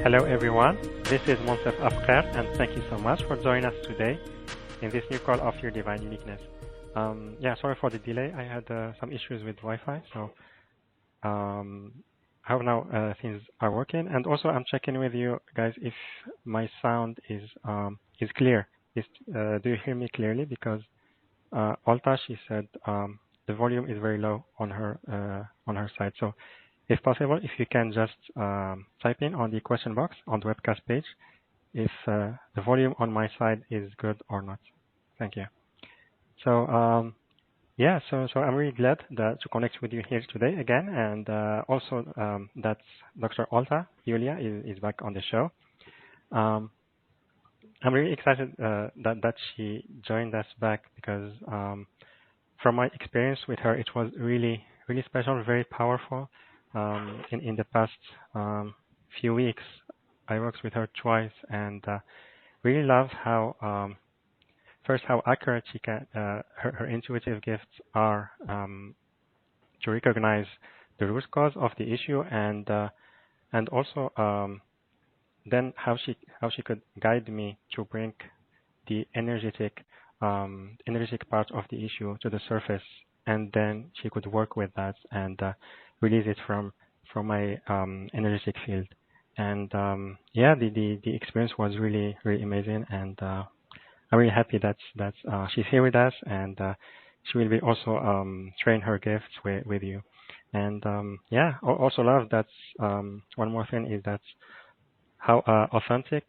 Hello everyone, this is Monsef Afkar and thank you so much for joining us today in this new call of your divine uniqueness. Sorry for the delay. I had some issues with Wi-Fi, so I hope now things are working. And also I'm checking with you guys if my sound is clear. Do you hear me clearly? Because Olta, she said the volume is very low on her side. So if possible, if you can just type in on the question box on the webcast page if the volume on my side is good or not. Thank you. So so I'm really glad to connect with you here today again, and also that Dr.Oltea Iulia is back on the show. I'm really excited that she joined us back because from my experience with her, it was really special, very powerful. In the past few weeks, I worked with her twice, and really love how first how accurate she can her intuitive gifts are to recognize the root cause of the issue, and also then how she could guide me to bring the energetic part of the issue to the surface, and then she could work with that and release it from my energetic field. And the experience was really amazing, and I'm really happy that she's here with us, and she will be also train her gifts with you. And also love that one more thing is that how authentic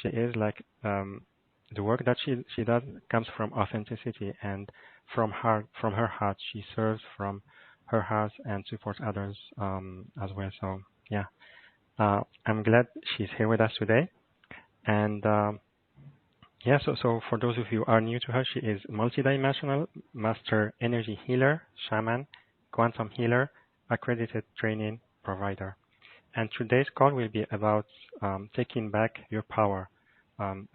she is. Like the work that she does comes from authenticity and from her heart. She serves from her heart and supports others as well. So yeah, I'm glad she's here with us today. And so for those of you who are new to her, she is multidimensional master energy healer, shaman, quantum healer, accredited training provider. And today's call will be about taking back your power,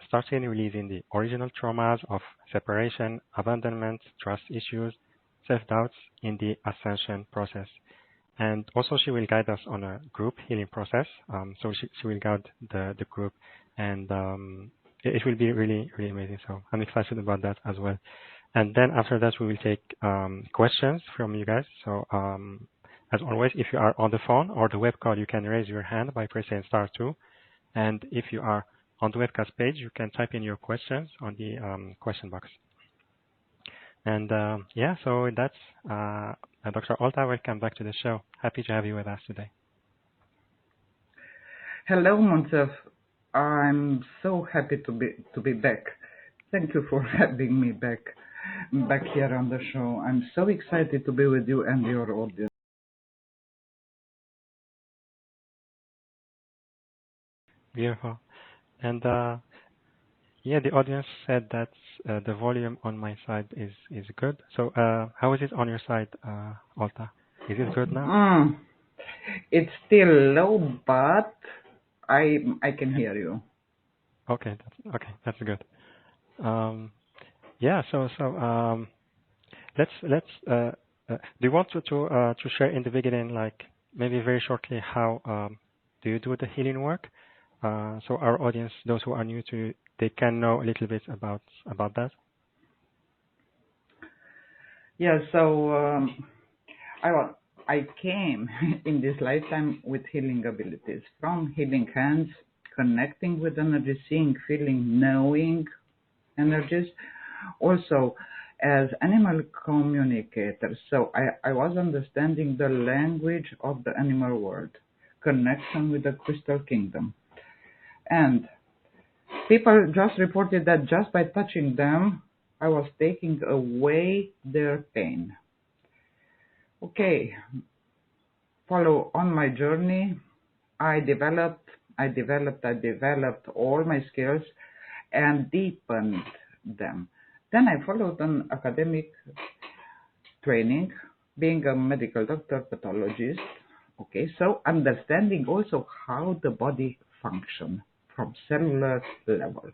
starting releasing the original traumas of separation, abandonment, trust issues, self-doubts in the Ascension process. And also she will guide us on a group healing process. So she will guide the group, and it will be really amazing. So I'm excited about that as well. And then after that, we will take questions from you guys. So as always, if you are on the phone or the web call, you can raise your hand by pressing *2. And if you are on the webcast page, you can type in your questions on the question box. And so that's Dr. Oltea. Welcome back to the show. Happy to have you with us today. Hello, Monsef. I'm so happy to be back. Thank you for having me back here on the show. I'm so excited to be with you and your audience. Beautiful. And the audience said that the volume on my side is good. So how is it on your side, Oltea? Is it good now? It's still low, but I can hear you. Okay, that's good. Let's do you want to share in the beginning, like maybe very shortly, how do you do the healing work? So our audience, those who are new to, they can know a little bit about that. Yeah, so I came in this lifetime with healing abilities, from healing hands, connecting with energy, seeing, feeling, knowing energies, also as animal communicators. So I was understanding the language of the animal world, connection with the crystal kingdom. And people just reported that just by touching them, I was taking away their pain. Okay, follow on my journey. I developed all my skills and deepened them. Then I followed an academic training, being a medical doctor, pathologist. Okay, so understanding also how the body functions from cellular level.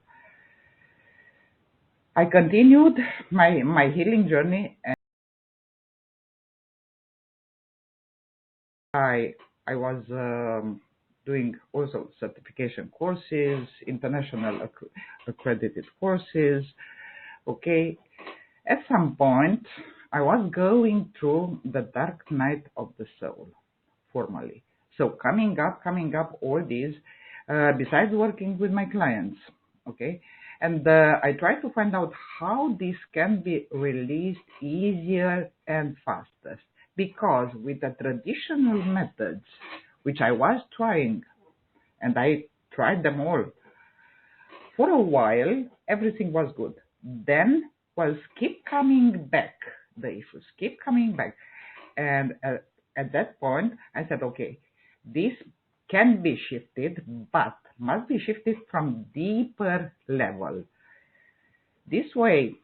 I continued my healing journey, and I was doing also certification courses, international accredited courses. Okay. At some point, I was going through the dark night of the soul, formally. So coming up all these, besides working with my clients, okay? And I try to find out how this can be released easier and fastest. Because with the traditional methods, which I was trying, and I tried them all, for a while, everything was good. Then was keep coming back, the issues keep coming back. And at that point, I said, okay, this can be shifted, but must be shifted from deeper level. This way,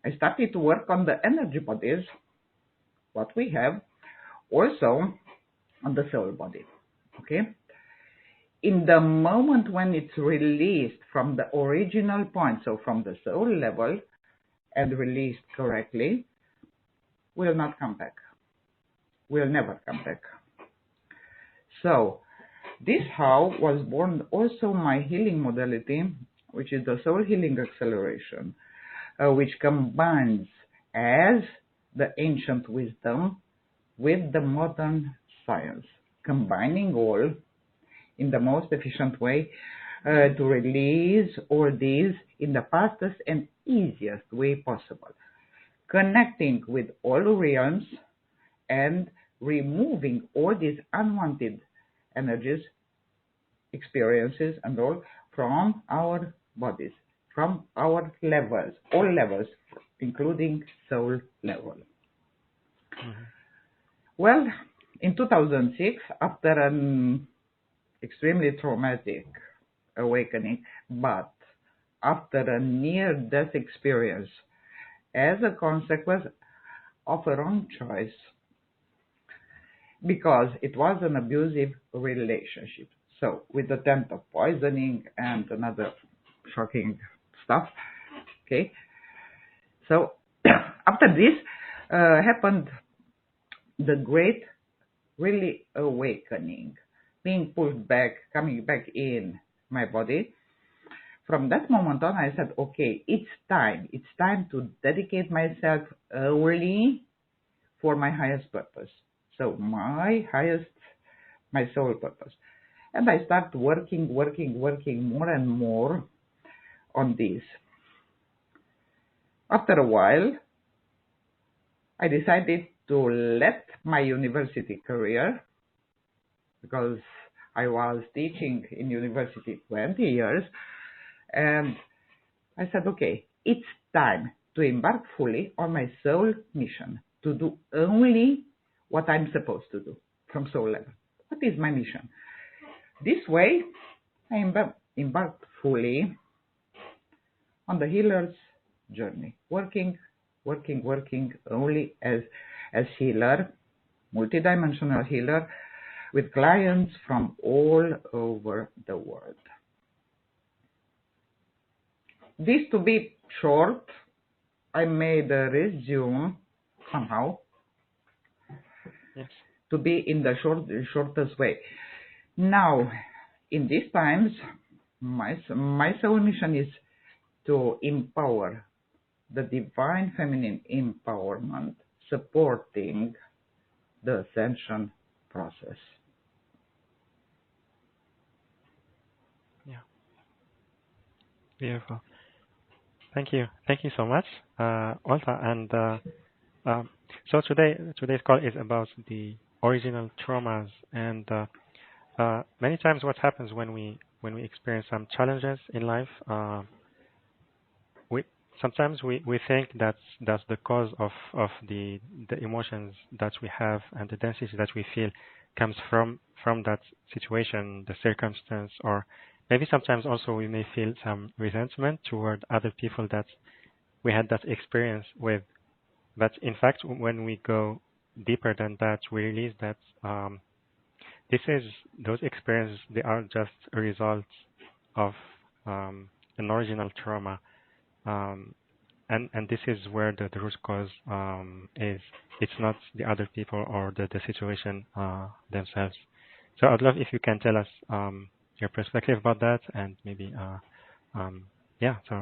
I started to work on the energy bodies, what we have, also on the soul body, okay? In the moment when it's released from the original point, so from the soul level, and released correctly, will not come back. Will never come back. So, this how was born also my healing modality, which is the soul healing acceleration, which combines as the ancient wisdom with the modern science, combining all in the most efficient way to release all these in the fastest and easiest way possible, connecting with all realms and removing all these unwanted energies, experiences and all from our bodies, from our levels, all levels, including soul level. Mm-hmm. Well, in 2006, after an extremely traumatic awakening, but after a near-death experience as a consequence of a wrong choice, because it was an abusive relationship. So, with the attempt of poisoning and another shocking stuff, okay? So, after this happened the great, really awakening, being pulled back, coming back in my body. From that moment on, I said, okay, it's time to dedicate myself only for my highest purpose. So my soul purpose. And I start working more and more on this. After a while, I decided to let my university career, because I was teaching in university 20 years, and I said, okay, it's time to embark fully on my soul mission, to do only what I'm supposed to do from soul level. What is my mission? This way, I embarked fully on the healer's journey, working only as healer, multidimensional healer, with clients from all over the world. This to be short, I made a resume somehow. Yes. To be in the shortest way. Now, in these times, my soul mission is to empower the divine feminine empowerment, supporting the ascension process. Yeah. Beautiful. Thank you so much, Olta. And so today's call is about the original traumas, and many times what happens when we experience some challenges in life, sometimes we think that's the cause of the emotions that we have, and the density that we feel comes from that situation, the circumstance, or maybe sometimes also we may feel some resentment toward other people that we had that experience with. But in fact, when we go deeper than that, we realize that those experiences, they are just a result of an original trauma. And this is where the root cause is. It's not the other people or the situation themselves. So I'd love if you can tell us your perspective about that, and maybe yeah. So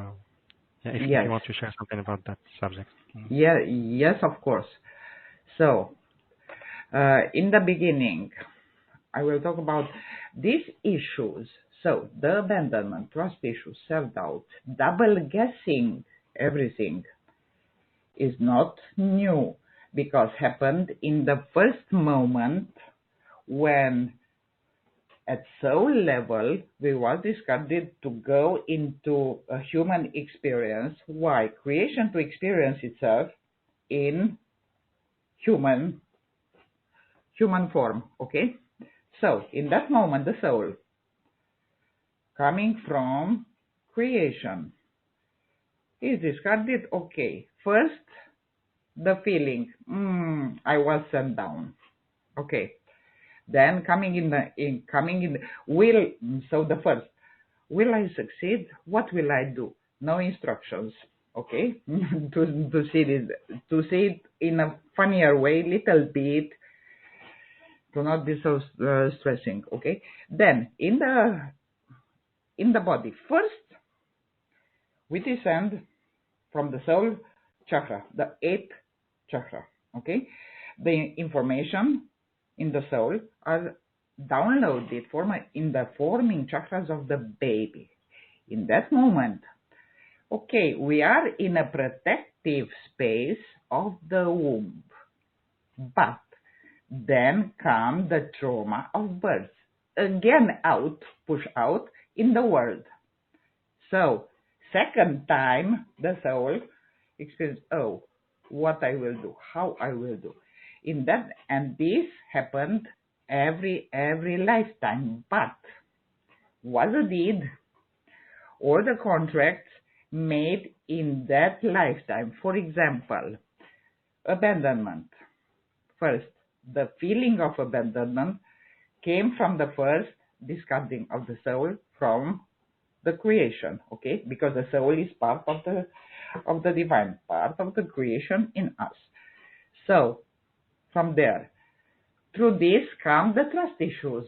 yeah, if you Yes. want to share something about that subject. Yeah. Yes, of course. So, in the beginning, I will talk about these issues. So, the abandonment, trust issues, self-doubt, double guessing everything is not new because happened in the first moment when at soul level we was discarded to go into a human experience. Why? Creation to experience itself in human form. Okay, so in that moment the soul coming from creation is discarded. Okay, first the feeling, I was sent down. Okay, then coming in will. So the first, will I succeed? What will I do? No instructions. Okay, to see it in a funnier way, little bit, to not be so stressing. Okay, then in the body, first we descend from the soul chakra, the eighth chakra. Okay, the information in the soul are downloaded in the forming chakras of the baby. In that moment, okay, we are in a protective space of the womb, but then come the trauma of birth. Again push out in the world. So, second time, the soul experiences, oh, what I will do, how I will do. In that, and this happened every lifetime, but was a deed or the contracts made in that lifetime. For example, abandonment. First, the feeling of abandonment came from the first discarding of the soul from the creation, okay? Because the soul is part of the divine, part of the creation in us. So, from there, through this come the trust issues.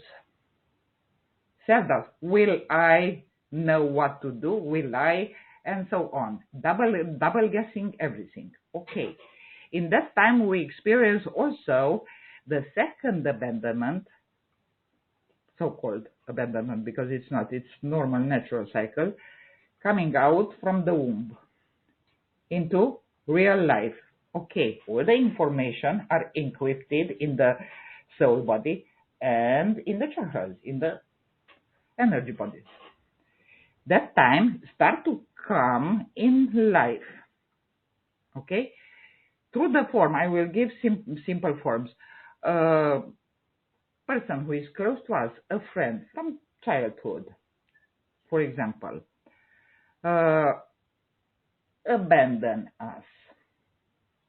Self-doubt. Will I know what to do? Will I? And so on. Double guessing everything. Okay. In that time, we experience also the second abandonment, so-called abandonment, because it's not, it's normal, natural cycle, coming out from the womb into real life. Okay, all the information are encrypted in the soul body and in the chakras, in the energy bodies. That time start to come in life. Okay, through the form, I will give simple forms. Person who is close to us, a friend from childhood, for example, abandon us.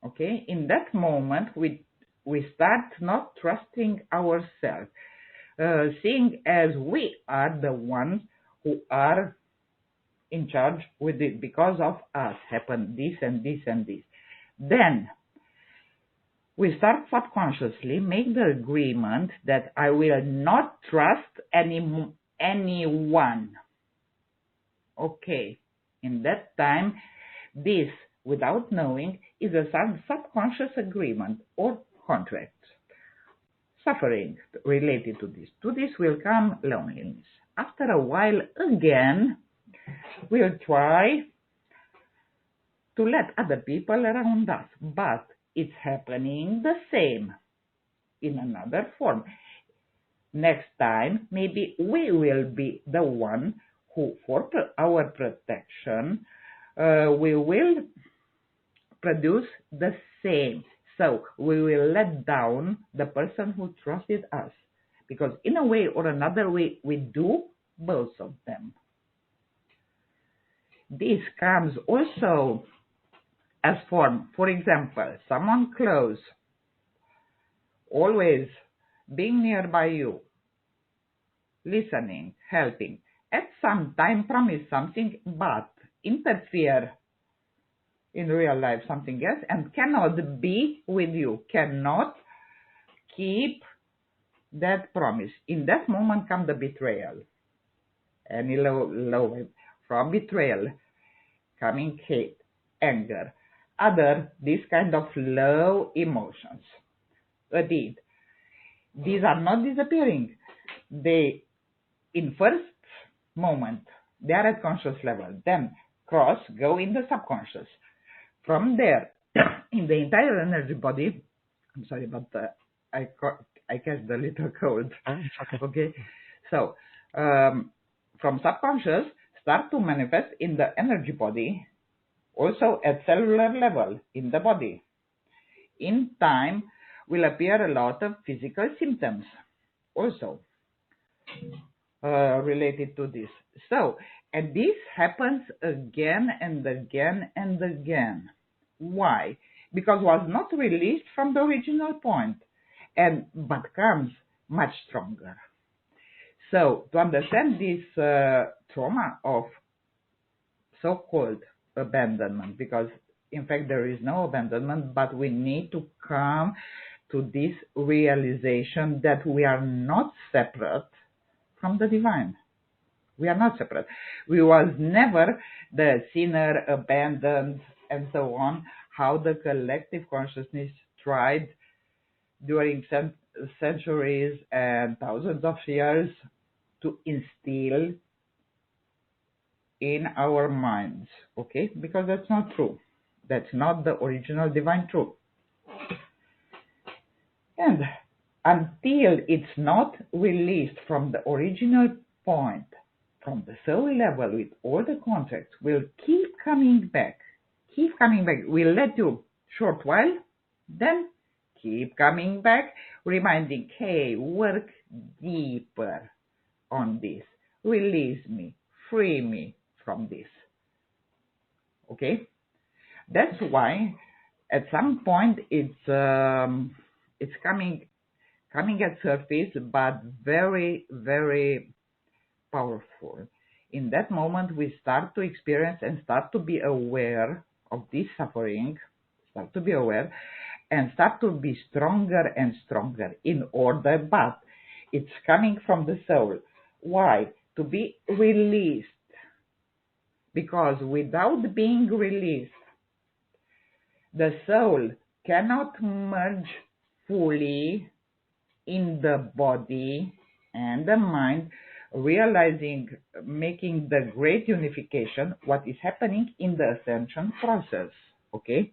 Okay, in that moment we start not trusting ourselves, seeing as we are the ones who are in charge with it. Because of us happened this and this and this. Then we start subconsciously make the agreement that I will not trust anyone. Okay, in that time, this, without knowing, is a subconscious agreement or contract. Suffering related to this. To this will come loneliness. After a while, again, we'll try to let other people around us, but it's happening the same in another form. Next time, maybe we will be the one who, for our protection, we will produce the same. So we will let down the person who trusted us, because in a way or another we do both of them. This comes also as form. For example, someone close, always being nearby you, listening, helping, at some time promise something, but interfere in real life something else, and cannot be with you, cannot keep that promise. In that moment comes the betrayal. Any low from betrayal coming hate, anger, other this kind of low emotions. Indeed, these are not disappearing. They, in first moment, they are at conscious level. Then go in the subconscious. From there, in the entire energy body. I'm sorry, but I catch the little cold. It's okay. Okay, so from subconscious start to manifest in the energy body, also at cellular level in the body. In time will appear a lot of physical symptoms also related to this. So, and this happens again and again and again. Why? Because was not released from the original point, but comes much stronger. So, to understand this trauma of so-called abandonment, because in fact there is no abandonment, but we need to come to this realization that we are not separate from the divine. We are not separate. We was never the sinner, abandoned, and so on, how the collective consciousness tried during centuries and thousands of years to instill in our minds, okay? Because that's not true. That's not the original divine truth. And until it's not released from the original point, from the soul level with all the contracts, will keep coming back. Keep coming back. We'll let you short while, then keep coming back, reminding, hey, work deeper on this. Release me, free me from this. Okay? That's why at some point it's coming at surface, but very, very powerful. In that moment, we start to experience and start to be aware of this suffering, start to be aware, and start to be stronger and stronger in order, but it's coming from the soul. Why? To be released. Because without being released, the soul cannot merge fully in the body and the mind, realizing, making the great unification, what is happening in the ascension process, okay?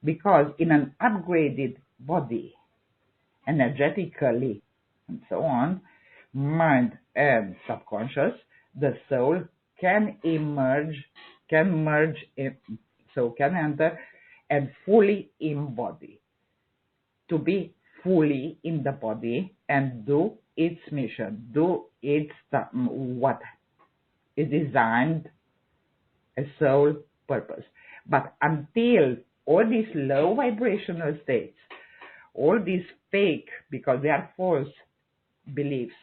Because in an upgraded body, energetically, and so on, mind and subconscious, the soul can emerge, can merge, can enter and fully embody, to be fully in the body and do its mission, do its what is designed as soul purpose. But until all these low vibrational states, all these fake, because they are false beliefs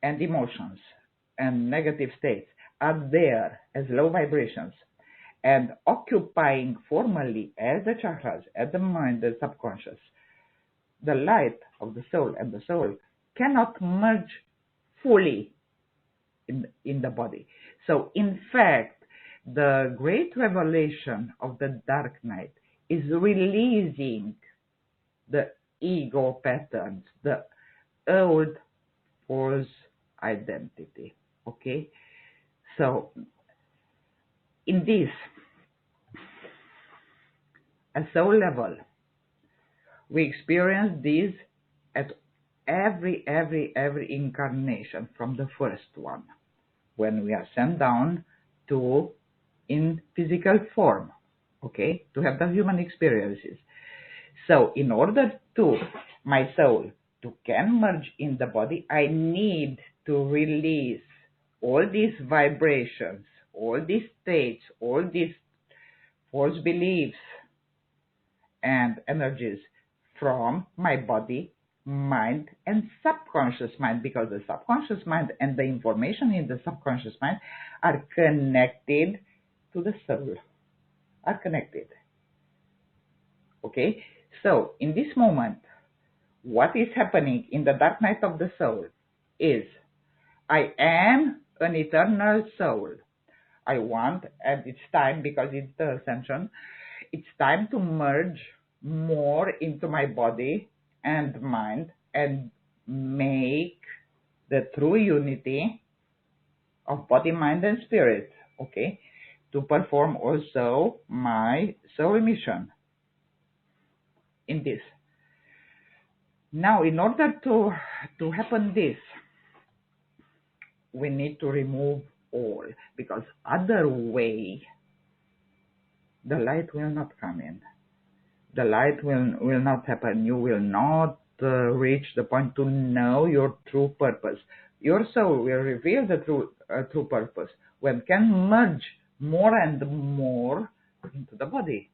and emotions and negative states, are there as low vibrations and occupying formally as the chakras, as the mind, the subconscious, the light of the soul, and the soul cannot merge fully in the body. So in fact, the great revelation of the dark night is releasing the ego patterns, the old false identity. Okay? So in this, at soul level, we experience this at every incarnation from the first one, when we are sent down to in physical form, okay, to have the human experiences. So in order to my soul to can merge in the body, I need to release all these vibrations, all these states, all these false beliefs and energies from my body, mind, and subconscious mind, because the subconscious mind and the information in the subconscious mind are connected to the soul, are connected. Okay? So, in this moment, what is happening in the dark night of the soul is, I am an eternal soul. I want, and it's time, because it's the ascension, it's time to merge more into my body and mind and make the true unity of body, mind, and spirit, okay, to perform also my soul mission in this. Now, in order to happen this, we need to remove all, because other way, the light will not come in. The light will not happen. You will not reach the point to know your true purpose. Your soul will reveal the true purpose when can merge more and more into the body,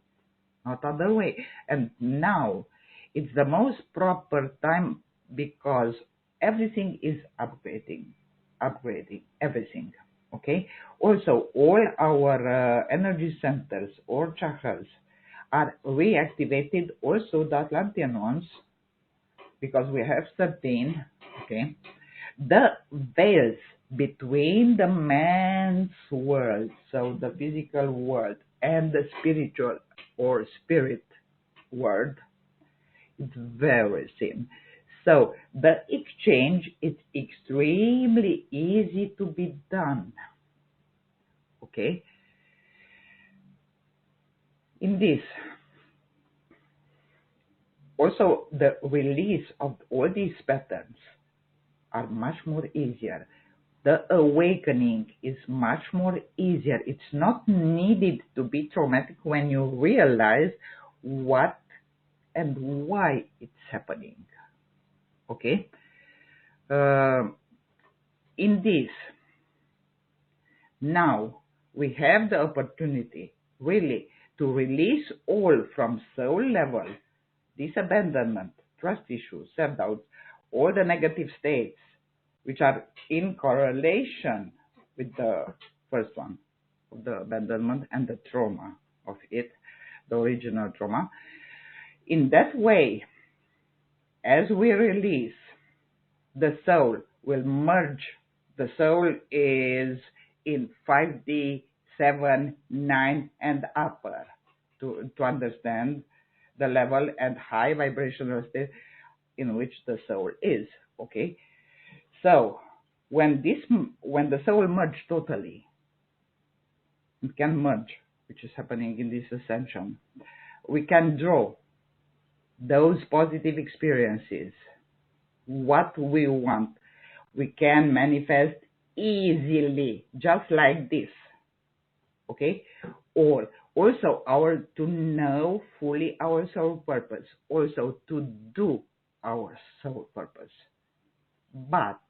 not other way. And now it's the most proper time, because everything is upgrading everything. Okay. Also, all our energy centers or chakras are reactivated. Also, the Atlantean ones, because we have 13. Okay. The veils between the man's world, so the physical world, and the spiritual or spirit world, it's very thin. So the exchange is extremely easy to be done. Okay. In this, also the release of all these patterns are much more easier. The awakening is much more easier. It's not needed to be traumatic when you realize what and why it's happening. Okay. In this, now we have the opportunity really to release all from soul level, this abandonment, trust issues, self-doubt, all the negative states which are in correlation with the first one, of the abandonment and the trauma of it, the original trauma. In that way, as we release, the soul will merge. The soul is in 5D, 7, 9, and upper, to understand the level and high vibrational state in which the soul is. Okay. So when the soul merge totally, it can merge, which is happening in this ascension. We can draw those positive experiences, what we want. We can manifest easily, just like this. Okay? Or also to know fully our soul purpose, also to do our soul purpose. But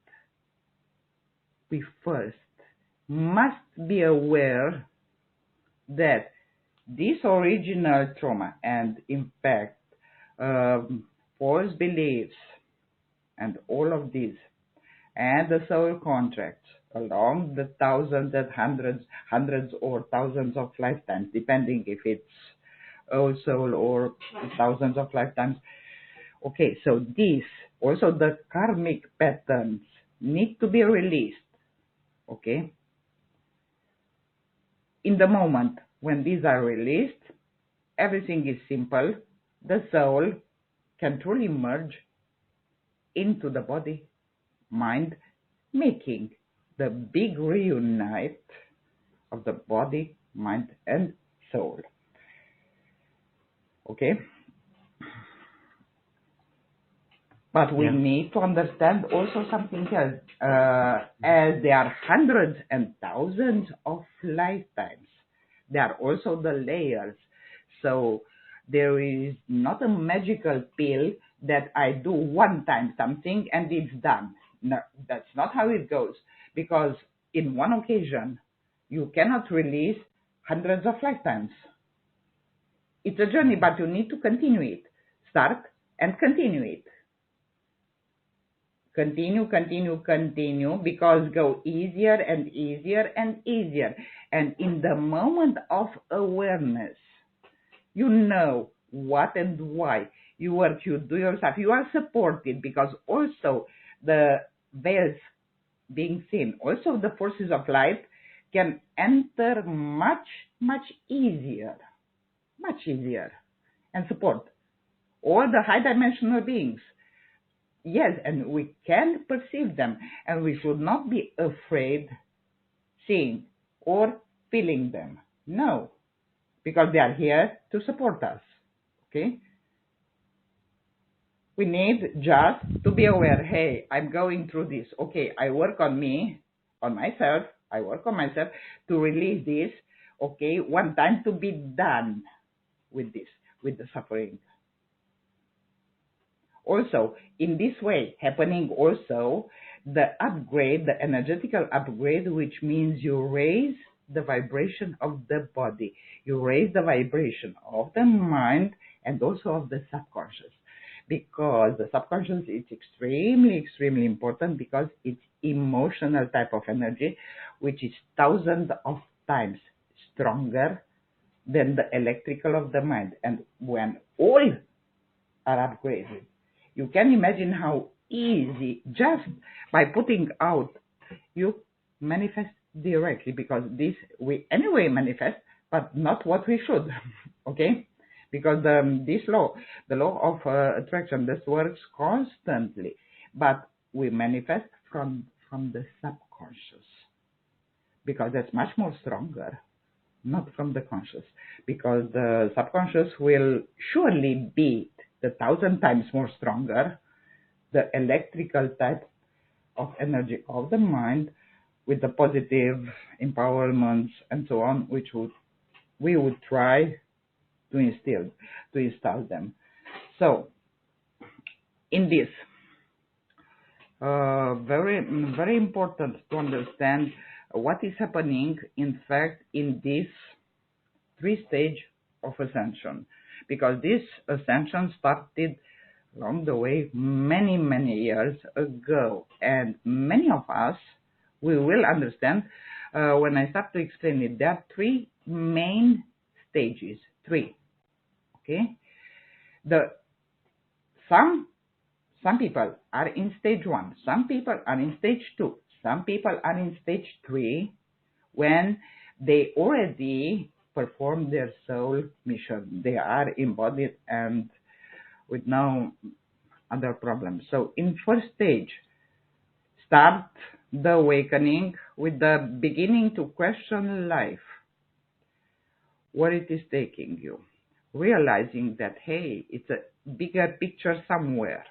we first must be aware that this original trauma and impact, false beliefs, and all of these, and the soul contracts along the thousands and hundreds or thousands of lifetimes, depending if it's old soul or thousands of lifetimes. Okay, so these, also the karmic patterns, need to be released. Okay? In the moment when these are released, everything is simple. The soul can truly merge into the body, mind, making the big reunite of the body, mind, and soul. Okay? But we need to understand also something else. As there are hundreds and thousands of lifetimes, there are also the layers. So there is not a magical pill that I do one time something and it's done. No, that's not how it goes. Because in one occasion, you cannot release hundreds of lifetimes. It's a journey, but you need to continue it. Start and continue it. Continue, because go easier and easier and easier. And in the moment of awareness, you know what and why. you work, you do your stuff, you are supported, because also the veils being seen, also the forces of light can enter much easier, and support all the high dimensional beings. Yes, and we can perceive them, and we should not be afraid seeing or feeling them. No, because they are here to support us. Okay? We need just to be aware, hey, I'm going through this. Okay, I work on me, on myself. I work on myself to release this. Okay, one time to be done with this, with the suffering. Also, in this way, happening also the upgrade, the energetical upgrade, which means you raise the vibration of the body, you raise the vibration of the mind and also of the subconscious. Because the subconscious is extremely important, because it's emotional type of energy, which is thousands of times stronger than the electrical of the mind. And when all are upgraded, you can imagine how easy, just by putting out, you manifest directly, because this we anyway manifest, but not what we should. Okay? Because this law, the law of attraction, this works constantly, but we manifest from the subconscious, because that's much more stronger, not from the conscious, because the subconscious will surely be the 1,000 times more stronger, the electrical type of energy of the mind, with the positive empowerments and so on, which we would try to install them. So, in this, very important to understand what is happening, in fact, in this 3-stage of ascension, because this ascension started along the way many years ago, and many of us, we will understand when I start to explain it. There are 3 main stages, 3. Okay, some people are in stage 1, some people are in stage 2, some people are in stage 3, when they already perform their soul mission. They are embodied and with no other problems. So in first stage, start the awakening with the beginning to question life, where it is taking you, realizing that, hey, it's a bigger picture somewhere.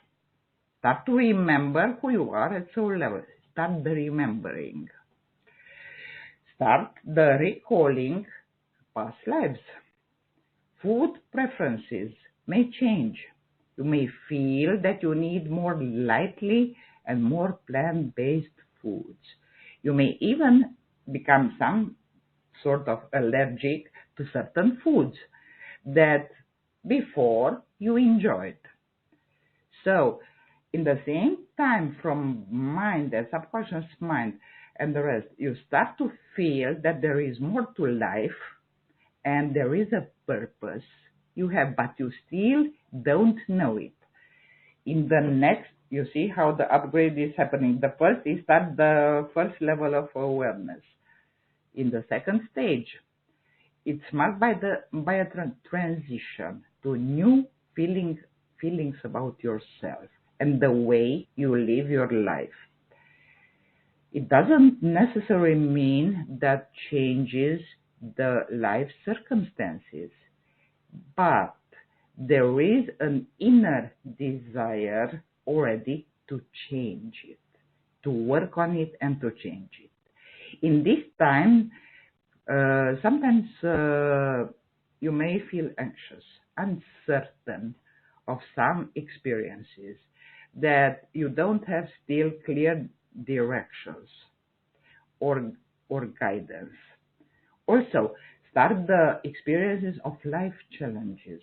Start to remember who you are at soul level. Start the remembering. Start the recalling past lives. Food preferences may change. You may feel that you need more lightly and more plant-based foods. You may even become some sort of allergic to certain foods that before you enjoyed. So, in the same time, from mind, the subconscious mind, and the rest, you start to feel that there is more to life and there is a purpose you have, but you still don't know it. In the next, you see how the upgrade is happening. The first is at the first level of awareness. In the second stage, it's marked by a transition to new feelings about yourself and the way you live your life. It doesn't necessarily mean that changes the life circumstances, but there is an inner desire already to change it, to work on it and to change it. In this time, sometimes you may feel anxious, uncertain of some experiences, that you don't have still clear directions or guidance. Also, start the experiences of life challenges.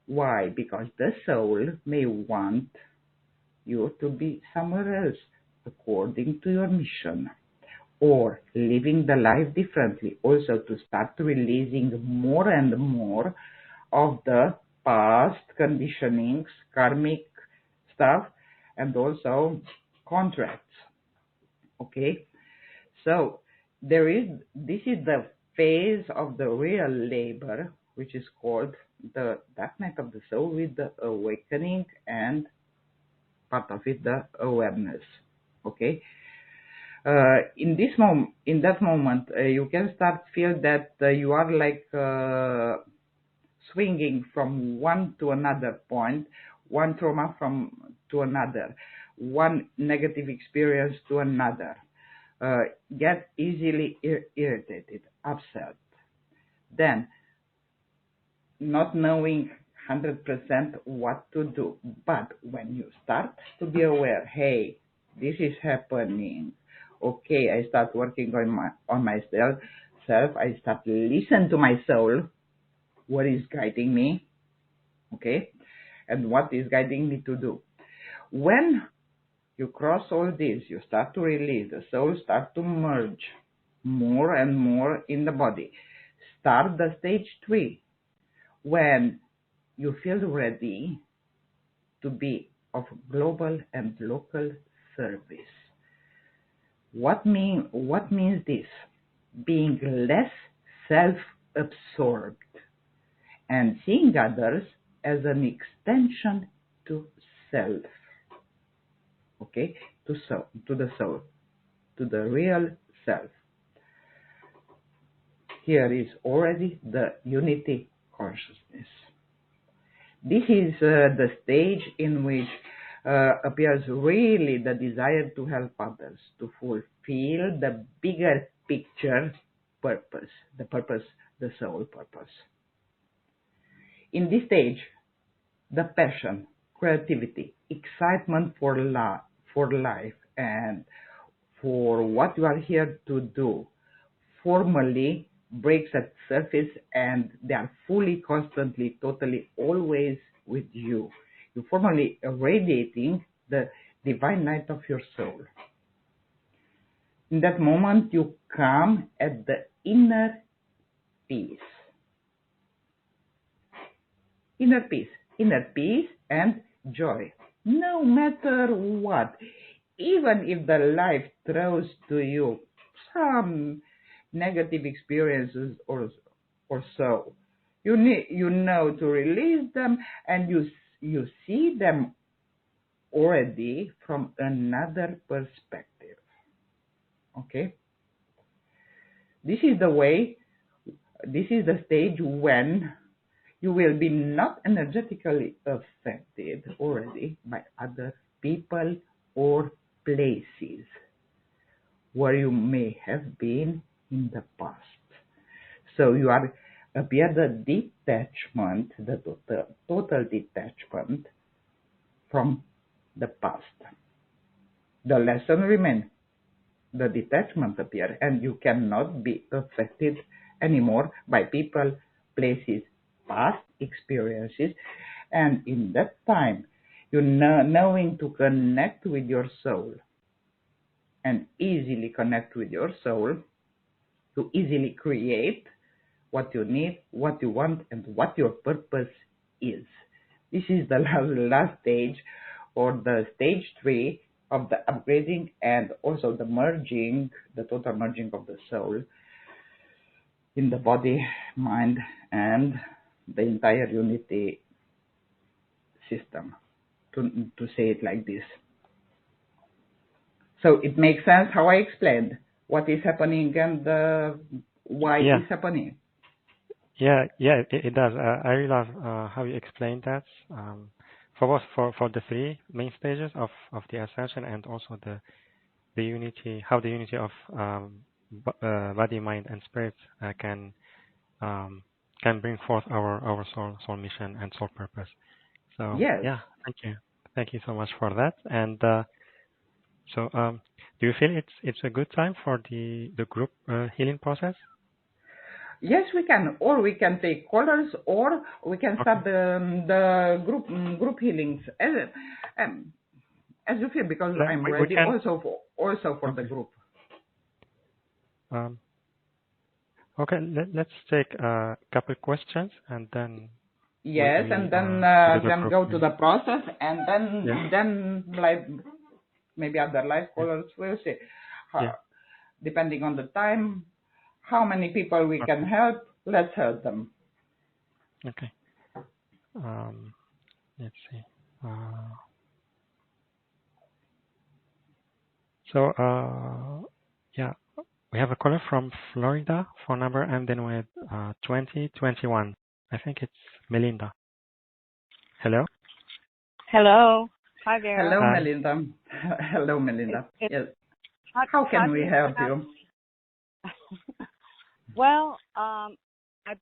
Why? Because the soul may want you to be somewhere else according to your mission, or living the life differently. Also, to start releasing more and more of the past conditionings, karmic stuff, and also contracts. Okay, so this is the phase of the real labor, which is called the dark night of the soul, with the awakening and part of it the awareness. Okay, in that moment, you can start feel that you are like swinging from one to another point, one trauma to another, one negative experience to another. Get easily irritated, upset. Then, not knowing 100% what to do. But when you start to be aware, hey, this is happening. Okay, I start working on myself. I start to listen to my soul. What is guiding me? Okay, and what is guiding me to do? When you cross all this, you start to release. The soul starts to merge more and more in the body. Start the stage 3 when you feel ready to be of global and local service. What means this? Being less self-absorbed and seeing others as an extension to self. Okay, to the soul, to the real self. Here is already the unity consciousness. This is the stage in which appears really the desire to help others, to fulfill the bigger picture purpose, the soul purpose. In this stage, the passion, creativity, excitement for life and for what you are here to do formally breaks at surface, and they are fully, constantly, totally, always with you. You're formally radiating the divine light of your soul. In that moment, you come at the inner peace. Inner peace and joy. No matter what, even if the life throws to you some negative experiences or so, you know to release them, and you see them already from another perspective. Okay, this is the stage when you will be not energetically affected already by other people or places where you may have been in the past. So you appear the detachment, the total detachment from the past. The lesson remains. The detachment appears, and you cannot be affected anymore by people, places, past experiences. And in that time, you knowing to connect with your soul, and easily connect with your soul, to easily create what you need, what you want, and what your purpose is. This is the last stage, or the stage 3 of the upgrading, and also the merging, the total merging of the soul in the body, mind, and the entire unity system, to say it like this. So it makes sense how I explained what is happening and why it is happening. Yeah, it does. I really love how you explained that. For both for the 3 main stages of the ascension, and also the unity, how the unity of body, mind, and spirit can bring forth our soul mission and soul purpose. So yes. Yeah, thank you so much for that. And so do you feel it's a good time for the group healing process? Yes, we can, or we can take callers, or we can start the group healings as you feel, because I'm ready also for the group. Okay, let's take a couple questions, and then Yes, we and then do the go to process? the process, and Yeah. then like maybe other life Yeah. colors will see, Yeah. depending on the time, how many people we can Okay. help. Let's help them. Okay. Um, let's see. Uh, yeah, we have a caller from Florida. Phone number ending with 2021. I think it's Melinda. Hello. Hello. Hi there. Hello, Hi. Melinda. Hello, Melinda. It's Yes. How how can do we you help pronounce? you? Well, I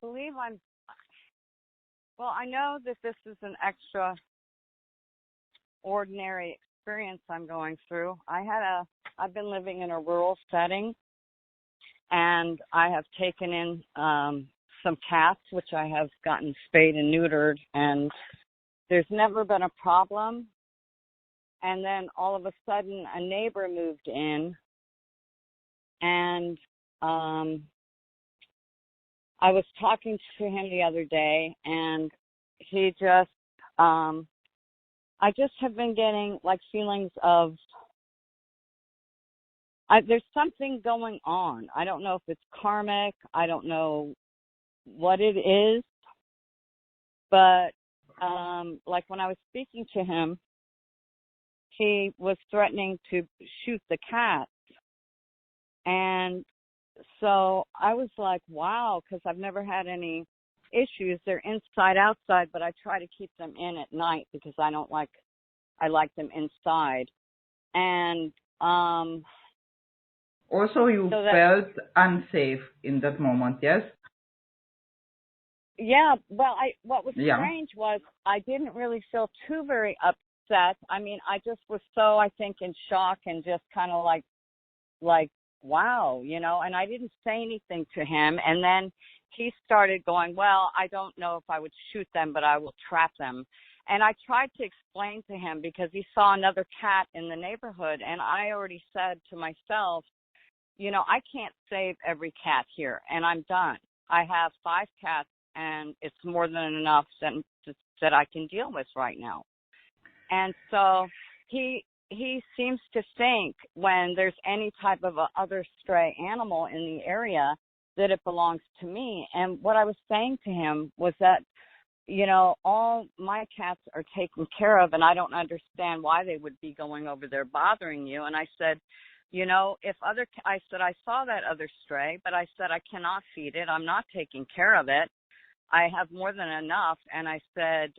believe I'm. Well, I know that this is an extraordinary experience I'm going through. I've been living in a rural setting, and I have taken in some cats, which I have gotten spayed and neutered, and there's never been a problem. And then all of a sudden, a neighbor moved in, and I was talking to him the other day, and he just, I just have been getting like feelings of, there's something going on. I don't know if it's karmic. I don't know what it is, but like when I was speaking to him, he was threatening to shoot the cat. And so I was like, wow, because I've never had any issues. They're inside, outside, but I try to keep them in at night because I like them inside. And Also, you so that, felt unsafe in that moment, yes? yeah, well, what was Yeah. strange was I didn't really feel too very upset. I mean, I just was so, I think, in shock and just kind of like, wow, and I didn't say anything to him. And then he started going, well, I don't know if I would shoot them, but I will trap them. And I tried to explain to him because he saw another cat in the neighborhood. And I already said to myself, I can't save every cat here, and I'm done. I have 5 cats, and it's more than enough that I can deal with right now. And so he seems to think when there's any type of a other stray animal in the area that it belongs to me. And what I was saying to him was that, all my cats are taken care of, and I don't understand why they would be going over there bothering you. And I said, I saw that other stray, but I said, I cannot feed it. I'm not taking care of it. I have more than enough. And I said,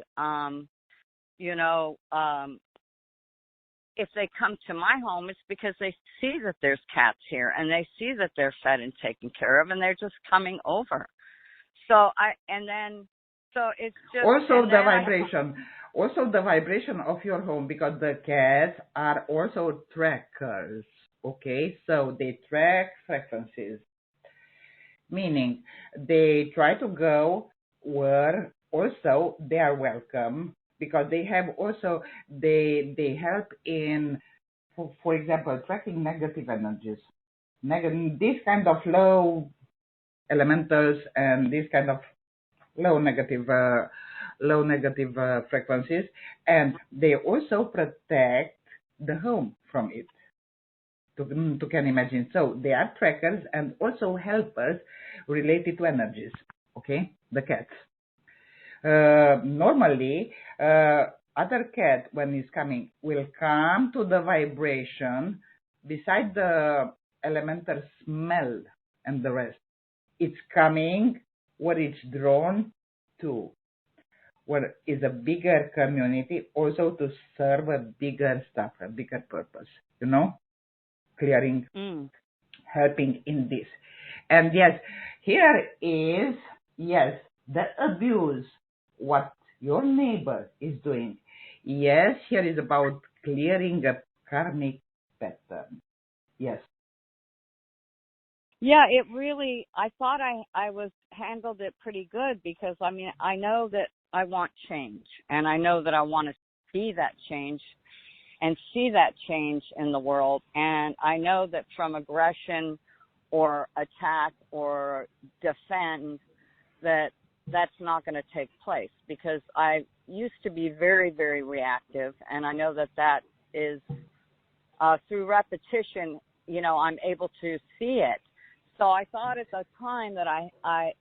if they come to my home, it's because they see that there's cats here and they see that they're fed and taken care of, and they're just coming over. So it's just Also the vibration. Also the vibration of your home, because the cats are also trackers. Okay, so they track frequencies, meaning they try to go where also they are welcome, because they have also they help in, for example, tracking negative energies, this kind of low elementals and this kind of low negative frequencies, and they also protect the home from it. To can imagine. So they are trackers and also helpers related to energies. Okay, the cats. Normally, other cat when it's coming will come to the vibration beside the elemental smell and the rest. It's coming where it's drawn to, where is a bigger community, also to serve a bigger stuff, a bigger purpose. Clearing, helping in this. And yes, here is, yes, the abuse, what your neighbor is doing. Yes, here is about clearing a karmic pattern. Yes. Yeah, it really, I thought I was handled it pretty good because, I know that I want change, and I know that I want to be that change and see that change in the world. And I know that from aggression or attack or defend, that that's not going to take place, because I used to be very, very reactive, and I know that that is through repetition, you know, I'm able to see it. So I thought at the time that I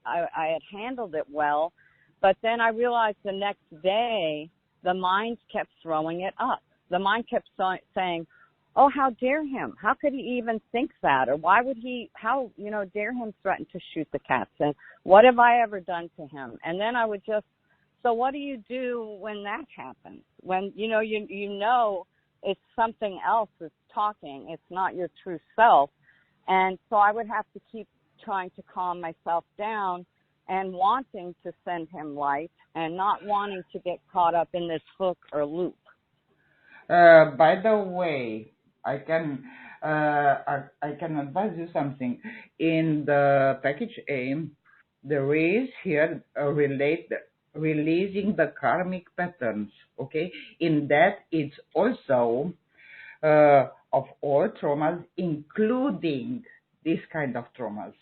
had handled it well, but then I realized the next day the mind kept throwing it up. The mind kept saying, oh, how dare him? How could he even think that? Or why would he, how, you know, dare him threaten to shoot the cats? And what have I ever done to him? And then I would just, so what do you do when that happens? When, you know it's something else that's talking. It's not your true self. And so I would have to keep trying to calm myself down and wanting to send him light and not wanting to get caught up in this hook or loop. By the way, I can advise you something. In the package A, there is here releasing the karmic patterns. Okay, in that it's also of all traumas, including this kind of traumas.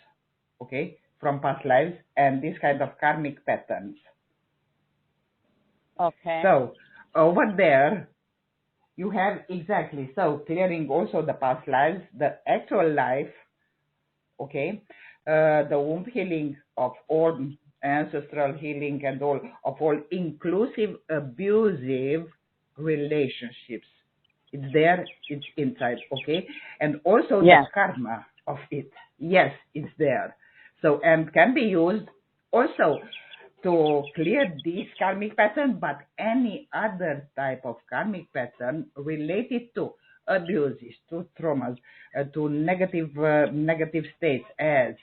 Okay, from past lives and this kind of karmic patterns. Okay. So over there, you have exactly, so clearing also the past lives, the actual life, okay, the womb healing of all ancestral healing and all of all inclusive abusive relationships. It's there, it's inside, okay, and also the karma of it. Yes, it's there. So, and can be used also to clear this karmic pattern, but any other type of karmic pattern related to abuses, to traumas, to negative states, as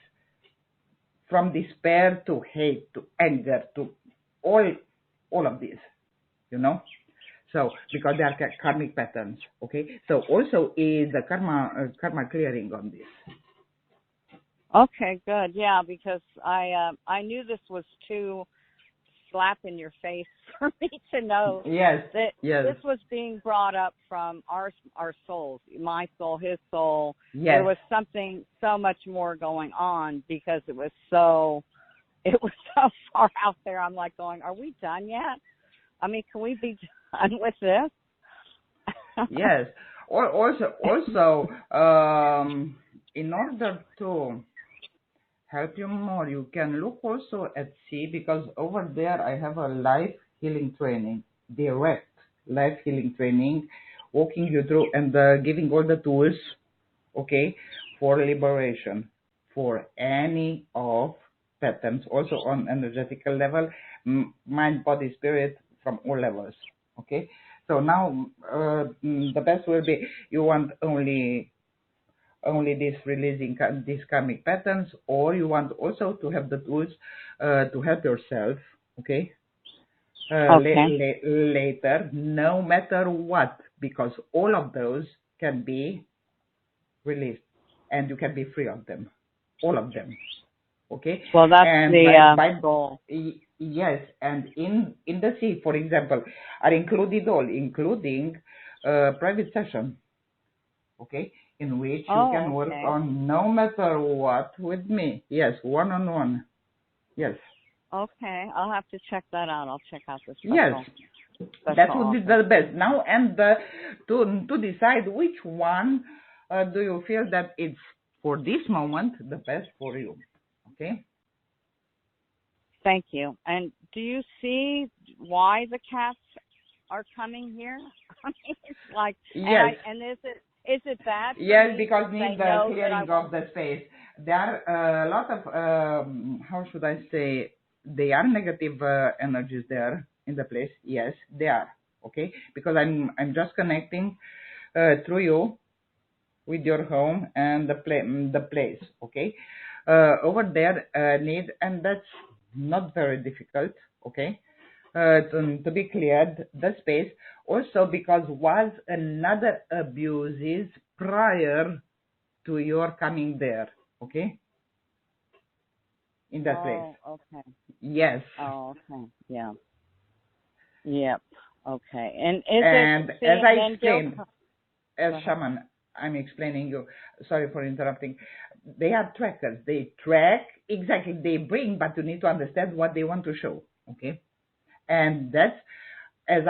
from despair to hate, to anger, to all of this, you know. So because they are karmic patterns, okay. So also is the karma clearing on this. Okay, good. Yeah, because I knew this was too slap in your face for me to know that this was being brought up from our souls, my soul, his soul. Yes. There was something so much more going on because it was so far out there. I'm like going, are we done yet? I mean, can we be done with this? Yes. Also, in order to help you more, you can look also at C, because over there I have a life healing training, direct life healing training, walking you through and giving all the tools, okay, for liberation, for any of patterns, also on energetical level, mind, body, spirit, from all levels, okay. So now the best will be, you want only this releasing these karmic patterns, or you want also to have the tools to help yourself, okay, later, no matter what, because all of those can be released and you can be free of them, all of them, okay. Well, that's and the goal. Yes, and in the C, for example, are included all, including private session, okay, in which you can work on no matter what with me. Yes, one-on-one. Yes. Okay, I'll have to check that out. I'll check out this. Yes, that would be the best. Now, and to decide which one do you feel that it's for this moment the best for you. Okay. Thank you. And do you see why the cats are coming here? I mean, it's like, yes. And is it bad? Yes, because need the clearing of the space. There are a lot of, how should I say, they are negative energies there in the place. Yes, they are. Okay, because I'm just connecting through you with your home and the place. Okay, over there need, and that's not very difficult. Okay. To be cleared, the space, also because was another abuses prior to your coming there, okay? In that place. Oh, okay. Yes. Oh, okay. Yeah. Yep. Okay. And as I explained, as shaman, I'm explaining you. Sorry for interrupting. They are trackers. They track exactly. They bring, but you need to understand what they want to show. Okay, and that's as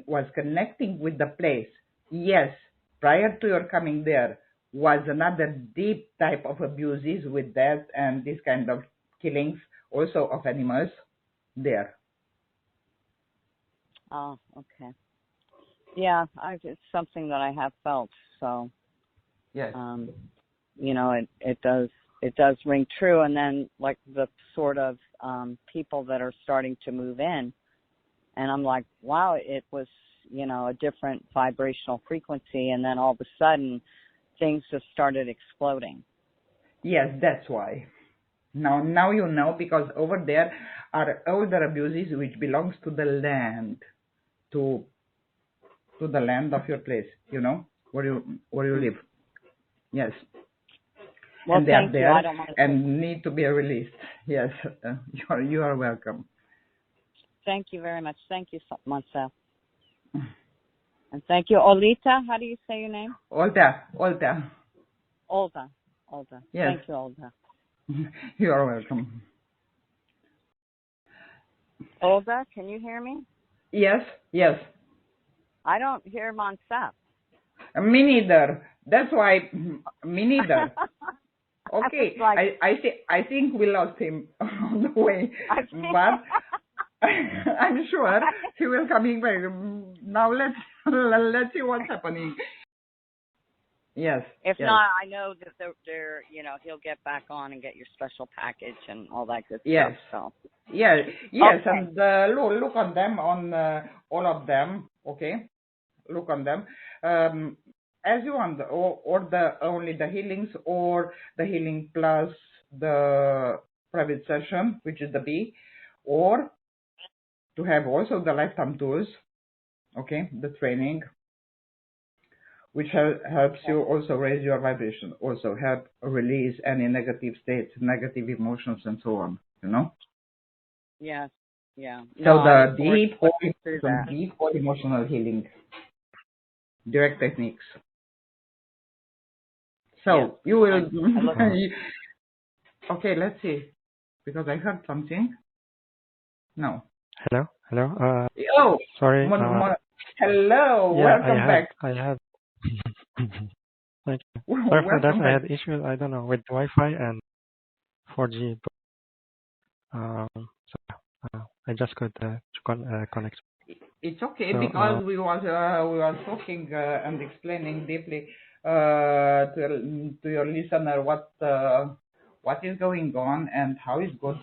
was connecting with the place. Yes, prior to your coming there was another deep type of abuses with that and this kind of killings also of animals there. Oh, okay. Yeah, it's something that I have felt. So, yes, it does ring true. And then like the sort of people that are starting to move in, and I'm like, wow, it was a different vibrational frequency, and then all of a sudden things just started exploding. Yes, that's why. Now you know, because over there are older abuses which belongs to the land, to the land of your place, where you live. Yes. Well, and they are thank you. there I don't want to and need to be released. Yes, you are welcome. Thank you very much. Thank you, Montse. And thank you, Olita. How do you say your name? Oltea. Olta. Yes. Thank you, Olta. You are welcome. Olga, can you hear me? Yes. I don't hear Montse. Me neither. That's why, me neither. Okay, I think we lost him on the way, but I'm sure he will coming back. Now let's see what's happening. Yes. If not, I know that they're he'll get back on and get your special package and all that good stuff. So. Yes, okay. And look on them, on all of them. Okay, look on them. As you want, or only the healings, or the healing plus the private session, which is the B, or to have also the lifetime tools. Okay, the training, which helps you also raise your vibration, also help release any negative states, negative emotions, and so on. Yes. Yeah. So the deep whole emotional healing, direct techniques. So you will. Okay, let's see, because I heard something. No. Hello. Oh, sorry. Hello. Yeah, welcome back. I have. Thank you. Sorry for that. I had issues. I don't know, with Wi-Fi and 4G. I just could connect. It's okay, So, because we was talking and explaining deeply to your listener what is going on and how it's good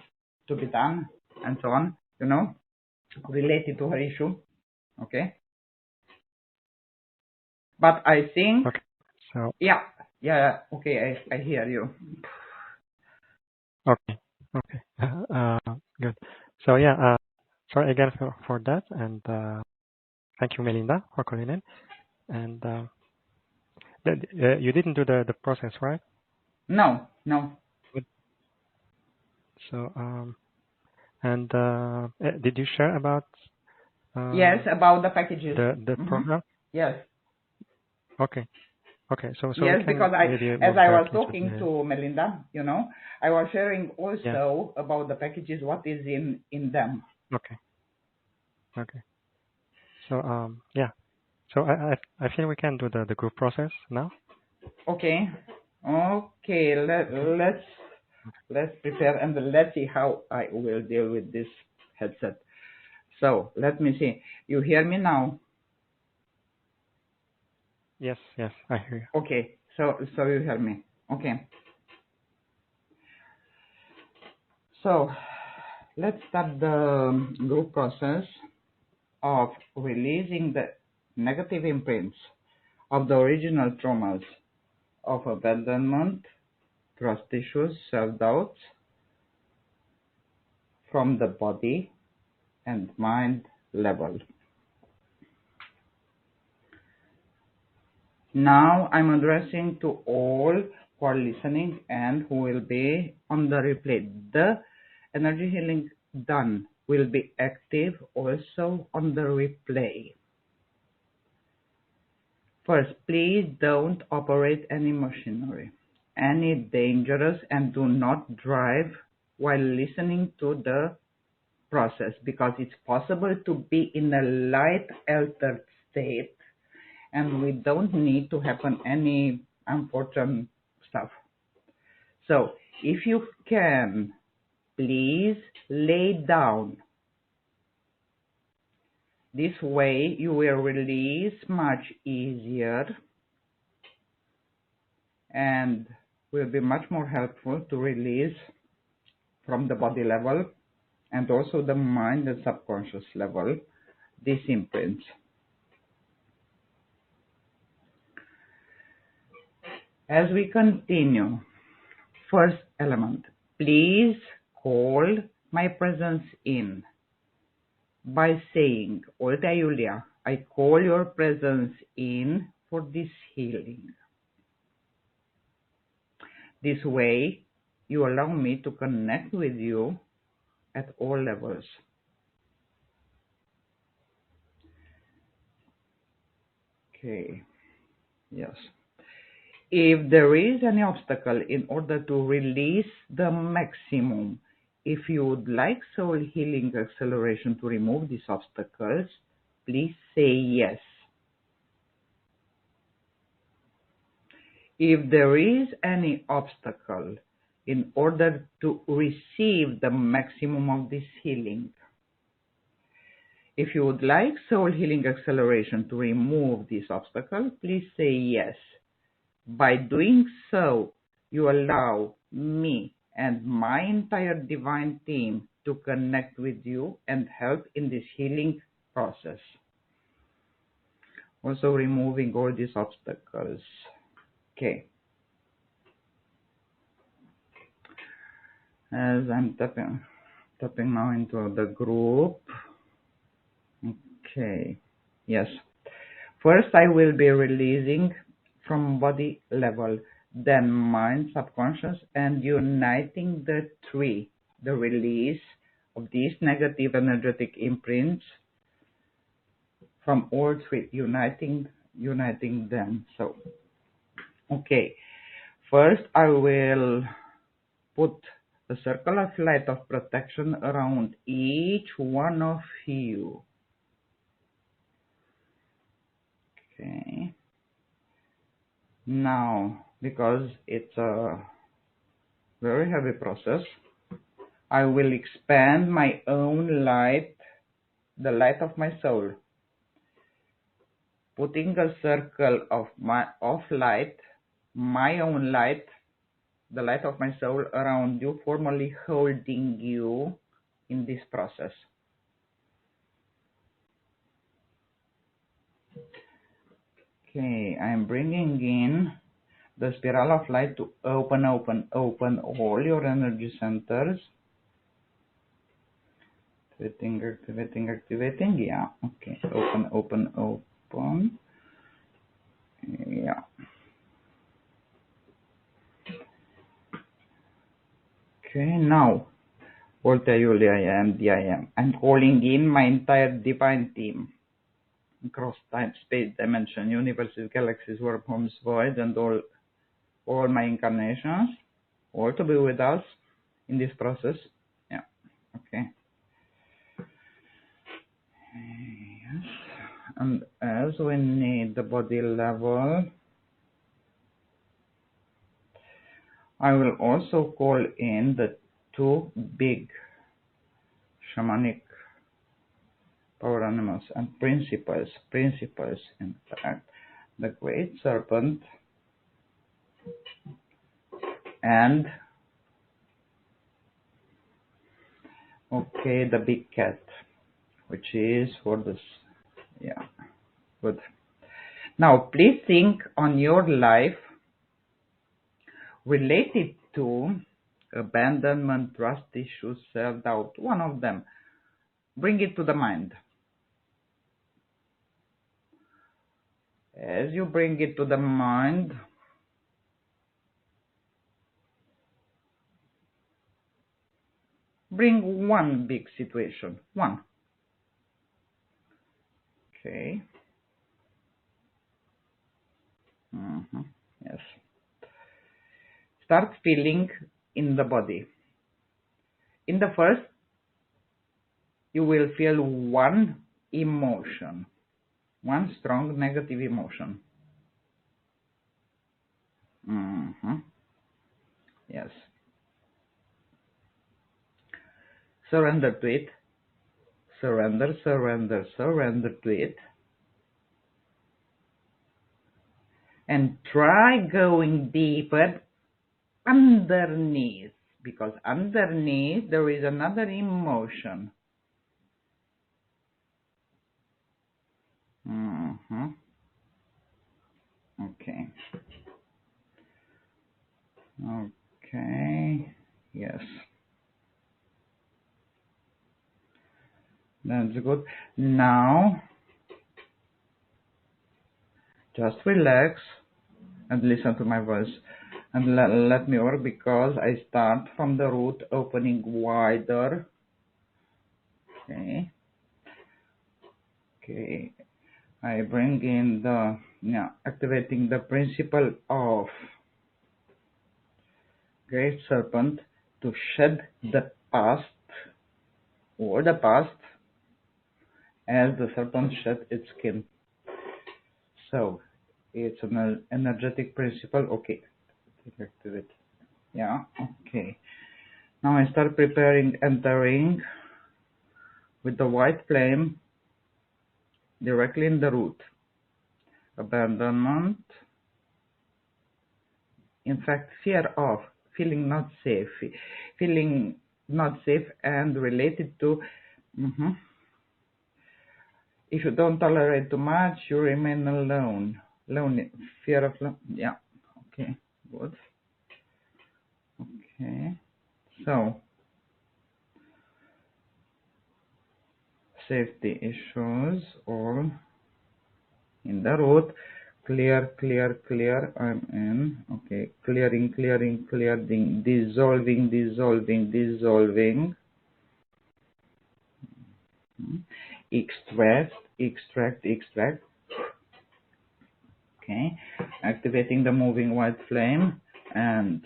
to be done and so on, related to her issue. Okay. But I think. Okay. So. Yeah. Okay, I hear you. Okay. Good. So yeah. Sorry again for that, and thank you, Melinda, for calling in. And you didn't do the process, right? No. Good. So and did you share about? Yes, about the packages. The program. Yes. Okay. So yes, because as I was talking to Melinda, I was sharing also about the packages, what is in them. Okay. So yeah. So I feel we can do the group process now. Okay. Let's prepare and let's see how I will deal with this headset. So let me see. You hear me now? Yes, I hear you. Okay. So you hear me. Okay. So let's start the group process of releasing the negative imprints of the original traumas of abandonment, trust issues, self-doubts from the body and mind level. Now I'm addressing to all who are listening and who will be on the replay. The energy healing done will be active also on the replay. First, please don't operate any machinery, any dangerous, and do not drive while listening to the process, because it's possible to be in a light altered state and we don't need to happen any unfortunate stuff. So if you can, please lay down. This way you will release much easier and will be much more helpful to release from the body level and also the mind and subconscious level these imprints. As we continue, first element, please call my presence in by saying, Oltea Iulia, I call your presence in for this healing. This way, you allow me to connect with you at all levels. Okay, yes. If there is any obstacle in order to release the maximum, if you would like soul healing acceleration to remove these obstacles, please say yes. If there is any obstacle in order to receive the maximum of this healing, if you would like soul healing acceleration to remove this obstacle, please say yes. By doing so, you allow me and my entire divine team to connect with you and help in this healing process. Also removing all these obstacles. Okay. As I'm tapping now into the group. Okay. Yes. First, I will be releasing from body level, then mind, subconscious, and uniting the three, the release of these negative energetic imprints from all three, uniting them. So, okay, first I will put a circle of light of protection around each one of you. Okay. Now, because it's a very heavy process, I will expand my own light, the light of my soul, putting a circle of light, my own light, the light of my soul around you, formally holding you in this process. Okay, I'm bringing in the spiral of light to open all your energy centers. Activating, yeah, okay, open, yeah. Okay, now, Oltea Iulia, I am the I am. I'm calling in my entire divine team. Across time, space, dimension, universes, galaxies, wormholes, void, and all my incarnations, all to be with us in this process. Yeah, okay. Yes, and as we need the body level, I will also call in the two big shamanic power animals and principles in fact, the great serpent and okay, the big cat, which is for this, yeah, good. Now please think on your life related to abandonment, trust issues, self-doubt, one of them. Bring it to the mind. As you bring it to the mind, bring one big situation, one. Okay. Yes. Start feeling in the body. In the first, you will feel one emotion, one strong negative emotion. Yes. Surrender to it. Surrender, surrender, surrender to it. And try going deeper underneath, because underneath there is another emotion. Okay. Okay. Yes. That's good. Now, just relax and listen to my voice. And let me work, because I start from the root, opening wider. Okay. Okay. I bring in the, activating the principle of Great Serpent to shed the past, or the past, as the serpent shed its skin. So, it's an energetic principle. Okay. Activate. Yeah. Okay. Now I start preparing, entering with the white flame directly in the root. Abandonment. In fact, fear of, feeling not safe, and related to, if you don't tolerate too much, you remain alone. Lonely, fear of, yeah. Okay, good. Okay, so safety issues all in the root. Clear, clear, clear. I'm in. Okay, clearing, clearing, clearing, dissolving, dissolving, dissolving. Extract, extract, extract. Okay, activating the moving white flame and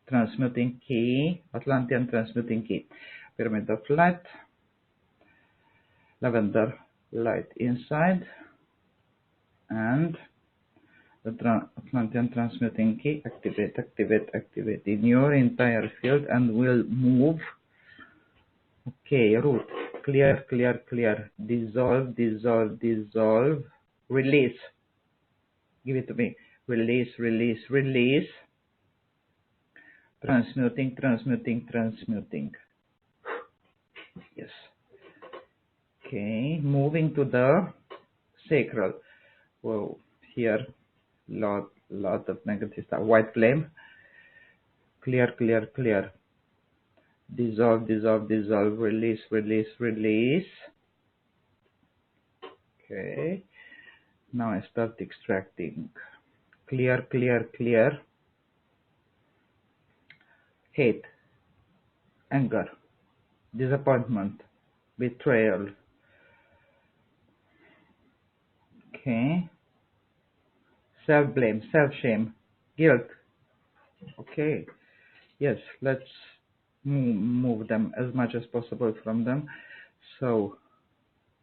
transmuting key, Atlantean transmuting key. Pyramid of light, lavender light inside, and the Atlantean transmuting key. Activate, activate, activate in your entire field, and will move. Okay, root, clear, clear, clear, dissolve, dissolve, dissolve, release. Give it to me. Release, release, release. Transmuting, transmuting, transmuting. Yes. Okay, moving to the sacral. Whoa, here, lot of negative stuff. White flame. Clear, clear, clear. Dissolve, dissolve, dissolve. Release, release, release. Okay. Now I start extracting. Clear, clear, clear. Hate, anger, disappointment, betrayal. Okay. Self-blame, self-shame, guilt. Okay. Yes, let's move them as much as possible from them. So,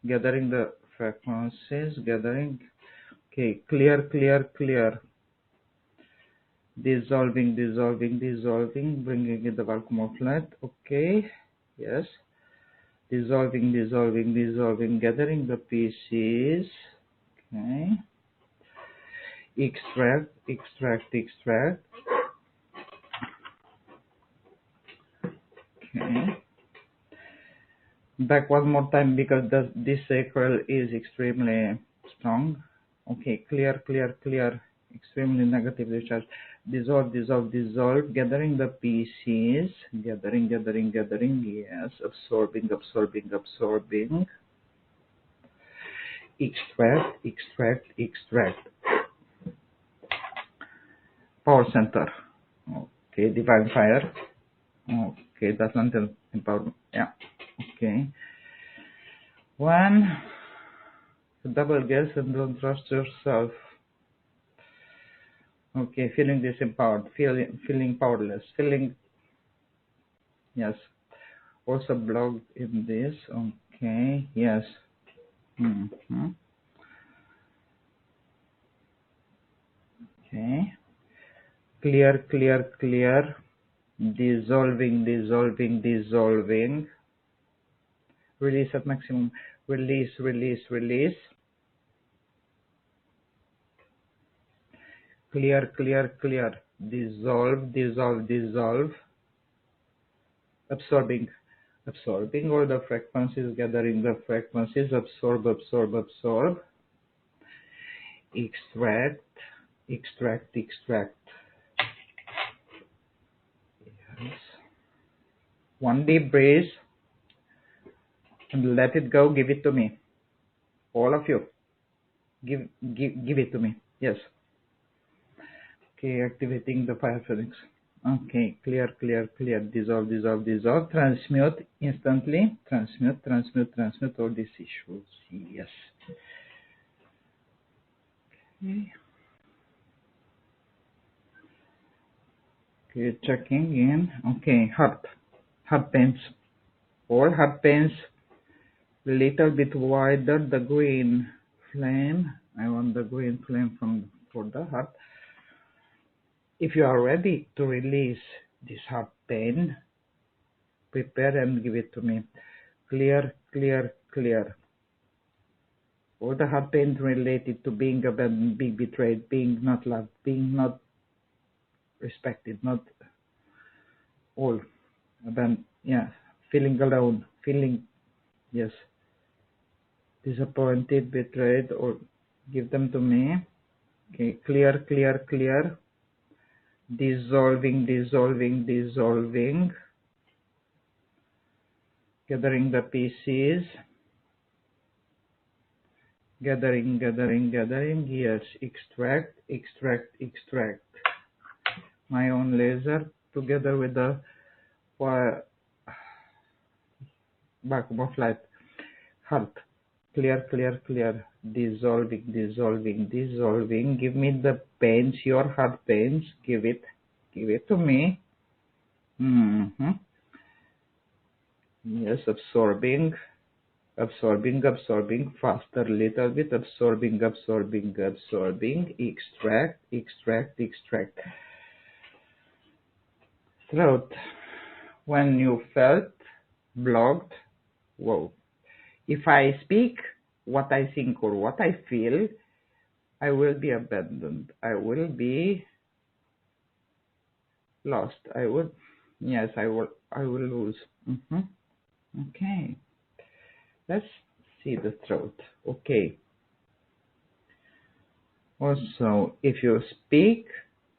gathering the frequencies, gathering. Okay, clear, clear, clear. Dissolving, dissolving, dissolving, bringing in the vacuum of light. Okay, yes. Dissolving, dissolving, dissolving, gathering the pieces. Okay. Extract, extract, extract. Okay. Back one more time, because this sacral is extremely strong. Okay, clear, clear, clear. Extremely negatively charged. Dissolve, dissolve, dissolve. Gathering the pieces. Gathering, gathering, gathering. Yes. Absorbing, absorbing, absorbing. Extract, extract, extract. Power center. Okay, divine fire. Okay, that's not empowerment. Yeah. Okay. One, double guess and don't trust yourself. Okay, feeling disempowered, feeling powerless, feeling, yes. Also blocked in this. Okay, yes. Okay. Clear, clear, clear. Dissolving, dissolving, dissolving. Release at maximum. Release, release, release. Clear, clear, clear. Dissolve, dissolve, dissolve. Absorbing, absorbing all the frequencies, gathering the frequencies. Absorb, absorb, absorb. Extract, extract, extract. Yes. One deep breath and let it go. Give it to me. All of you. Give it to me. Yes. Okay, activating the fire phoenix. Okay, clear, clear, clear. Dissolve, dissolve, dissolve. Transmute instantly. Transmute, transmute, transmute all these issues. Yes. Okay. Okay, checking in. Okay, heart pains. All heart pains. Little bit wider. The green flame. I want the green flame for the heart. If you are ready to release this heart pain, prepare and give it to me. Clear, clear, clear. All the heart pain related to being abandoned, being betrayed, being not loved, being not respected, not all abandoned, yeah, feeling alone, feeling, yes, disappointed, betrayed, or give them to me. Okay, clear, clear, clear. Dissolving, dissolving, dissolving. Gathering the pieces. Gathering, gathering, gathering. Yes, extract, extract, extract. My own laser together with the vacuum of light. Heart. Clear, clear, clear. Dissolving, dissolving, dissolving. Give me the pains, your heart pains. Give it. Give it to me. Yes, absorbing. Absorbing, absorbing. Faster, little bit. Absorbing, absorbing, absorbing. Extract, extract, extract. Throat. When you felt blocked, whoa. If I speak what I think or what I feel, I will be abandoned. I will be lost. I will, yes, I will lose. Okay. Let's see the throat. Okay. Also, if you speak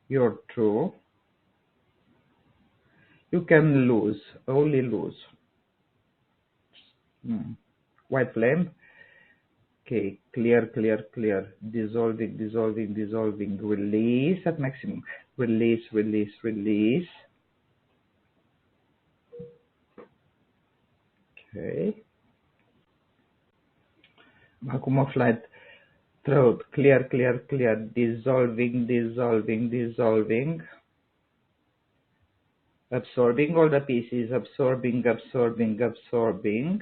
your truth, you can lose, only lose. White flame. Okay, clear, clear, clear. Dissolving, dissolving, dissolving. Release at maximum. Release, release, release. Okay. Vacuum of light. Throat. Clear, clear, clear. Dissolving, dissolving, dissolving. Absorbing all the pieces. Absorbing, absorbing, absorbing.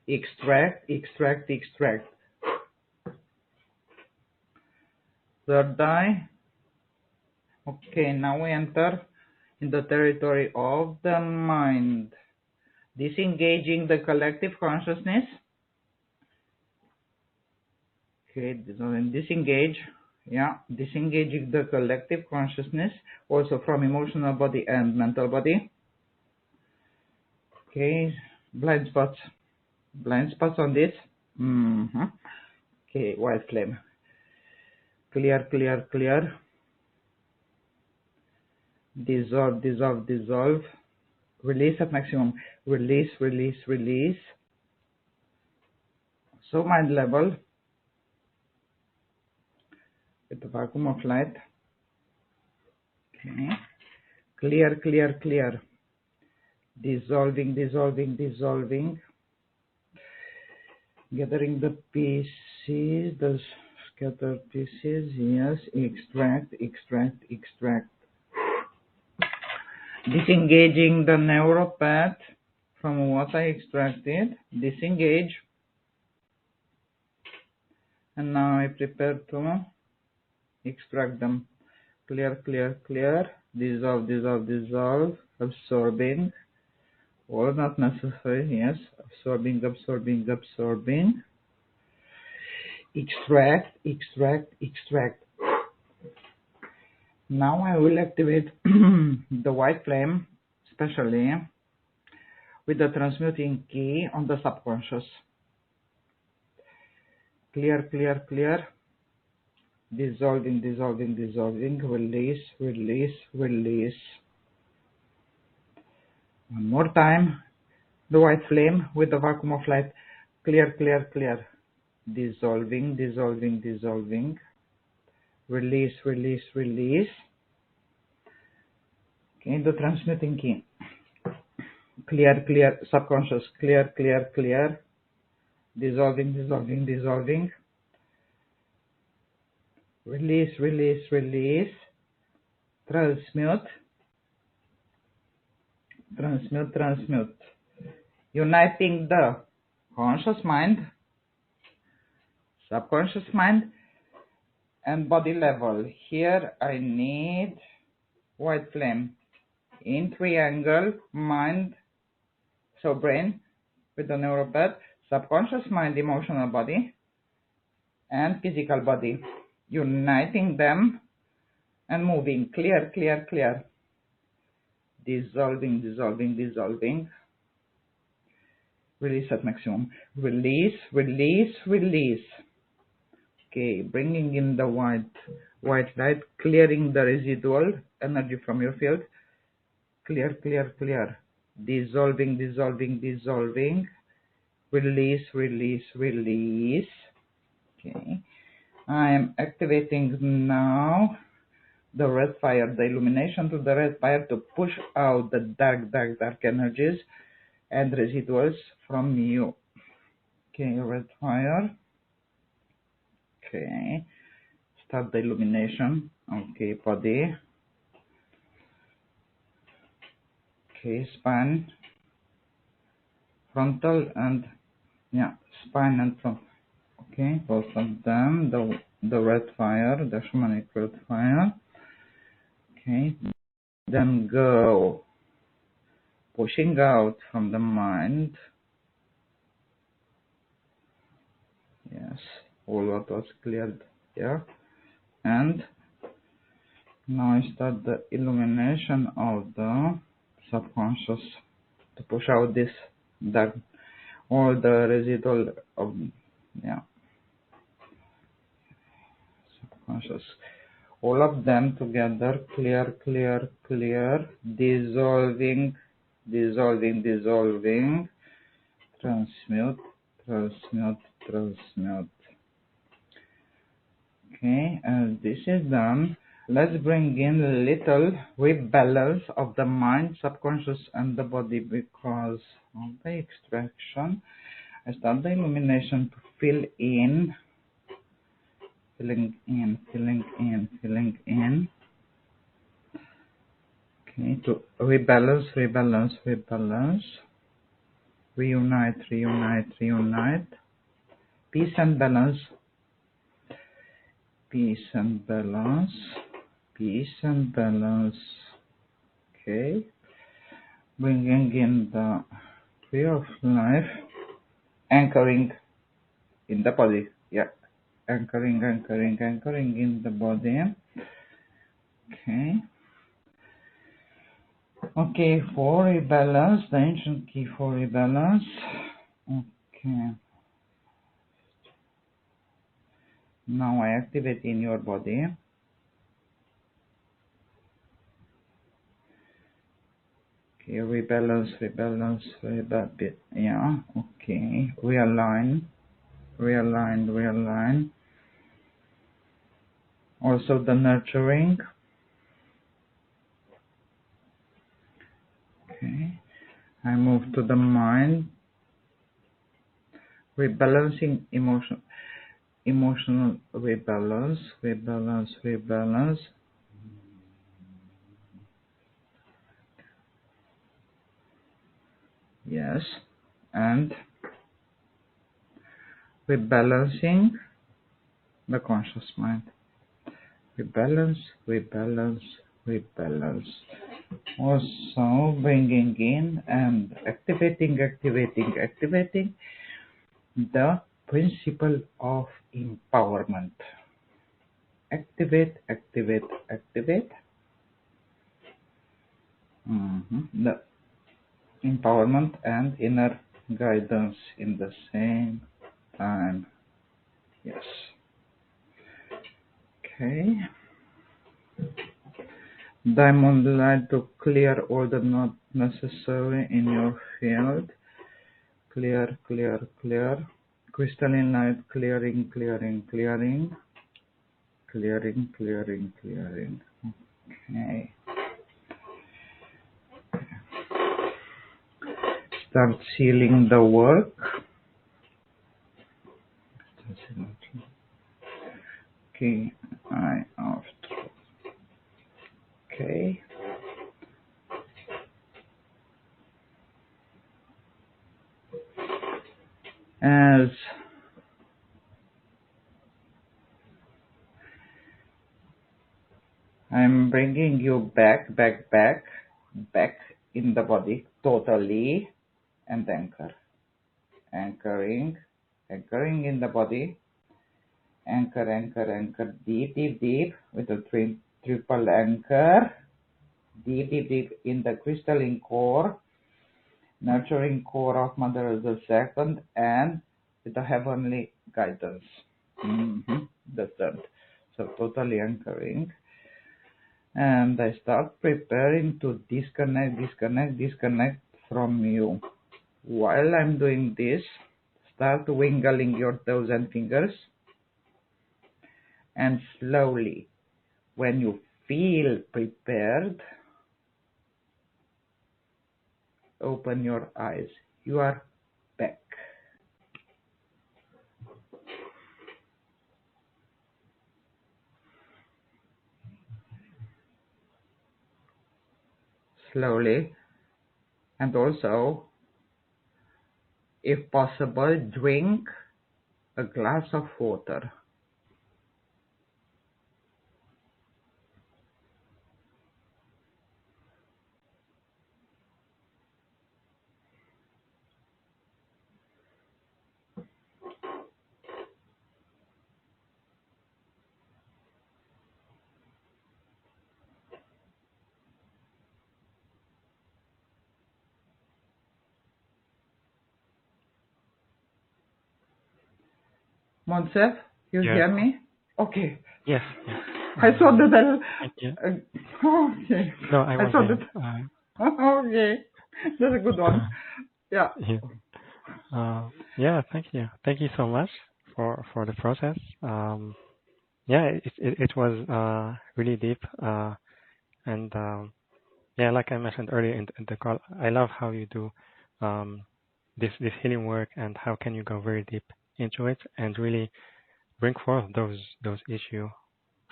Extract, extract, extract. Third eye. Okay, now we enter in the territory of the mind. Disengaging the collective consciousness. Okay, disengage. Yeah, disengaging the collective consciousness, also from emotional body and mental body. Okay, blind spots. Blind spots on this. Okay, white flame. Clear, clear, clear. Dissolve, dissolve, dissolve. Release at maximum. Release, release, release. So mind level. With the vacuum of light. Okay. Clear, clear, clear. Dissolving, dissolving, dissolving. Gathering the pieces. Scatter pieces, yes. Extract, extract, extract. Disengaging the neuropath from what I extracted. Disengage. And now I prepare to extract them. Clear, clear, clear. Dissolve, dissolve, dissolve. Absorbing. All not necessary, yes. Absorbing, absorbing, absorbing. Extract, extract, extract. Now I will activate the white flame, especially with the transmuting key on the subconscious. Clear, clear, clear. Dissolving, dissolving, dissolving. Release, release, release. One more time. The white flame with the vacuum of light. Clear, clear, clear. Dissolving, dissolving, dissolving. Release, release, release. Okay, the transmuting key. Clear, clear, subconscious. Clear, clear, clear. Dissolving, dissolving, dissolving. Release, release, release. Transmute. Transmute, transmute. Uniting the conscious mind, subconscious mind, and body level. Here I need white flame in triangle, mind, so brain with the neuropath, subconscious mind, emotional body, and physical body. Uniting them and moving. Clear, clear, clear. Dissolving, dissolving, dissolving. Release at maximum. Release, release, release. Okay, bringing in the white light, clearing the residual energy from your field. Clear, clear, clear. Dissolving, dissolving, dissolving. Release, release, release. Okay. I am activating now the red fire, the illumination to the red fire to push out the dark, dark, dark energies and residuals from you. Okay, red fire. Okay. Start the illumination. Okay, body. Okay, spine, frontal, and spine and front. Okay, both of them. The red fire, the shamanic red fire. Okay, then go pushing out from the mind. Yes, all what was cleared here. And now I start the illumination of the subconscious to push out this dark, all the residual of subconscious. All of them together, clear, clear, clear, dissolving, dissolving, dissolving, transmute, transmute, transmute. Okay, as this is done, let's bring in a little rebalance of the mind, subconscious, and the body, because of the extraction, I start the illumination to fill in, filling in, filling in, filling in. Okay, to rebalance, rebalance, rebalance, reunite, reunite, reunite, peace and balance, peace and balance, peace and balance. Okay, bringing in the tree of life, anchoring in the body. Yeah, anchoring, anchoring, anchoring in the body. Okay. Okay, for rebalance, the ancient key for rebalance. Okay. Now I activate in your body. Okay, rebalance, rebalance, rebalance. Yeah, okay. Realign, realign, realign. Also the nurturing. Okay. I move to the mind. Rebalancing emotion. emotional rebalance, rebalance, rebalance. Yes, and rebalancing the conscious mind. Rebalance, rebalance, rebalance. Also bringing in and activating the principle of empowerment. Activate. The empowerment and inner guidance in the same time. Yes. Okay. Diamond light to clear all the not necessary in your field. Clear. Crystalline light clearing. Okay. Start sealing the work. Okay. Eye of truth. Okay. As I'm bringing you back in the body totally, and anchoring in the body, anchor deep with a triple anchor, deep in the crystalline core, nurturing core of Mother of the Second, and with the heavenly guidance. The third. So totally anchoring. And I start preparing to disconnect from you. While I'm doing this, start wiggling your toes and fingers, and slowly, when you feel prepared, open your eyes. You are back. Slowly, and also, if possible, drink a glass of water. Monsef, you hear me? Okay. Yes. I thought that Thank you. okay. No, I was thought there. that. Okay, that's a good one. Yeah. Yeah. Thank you. Thank you so much for the process. Yeah, it was really deep. And yeah, like I mentioned earlier in the call, I love how you do this healing work, and how can you go very deep into it and really bring forth those issues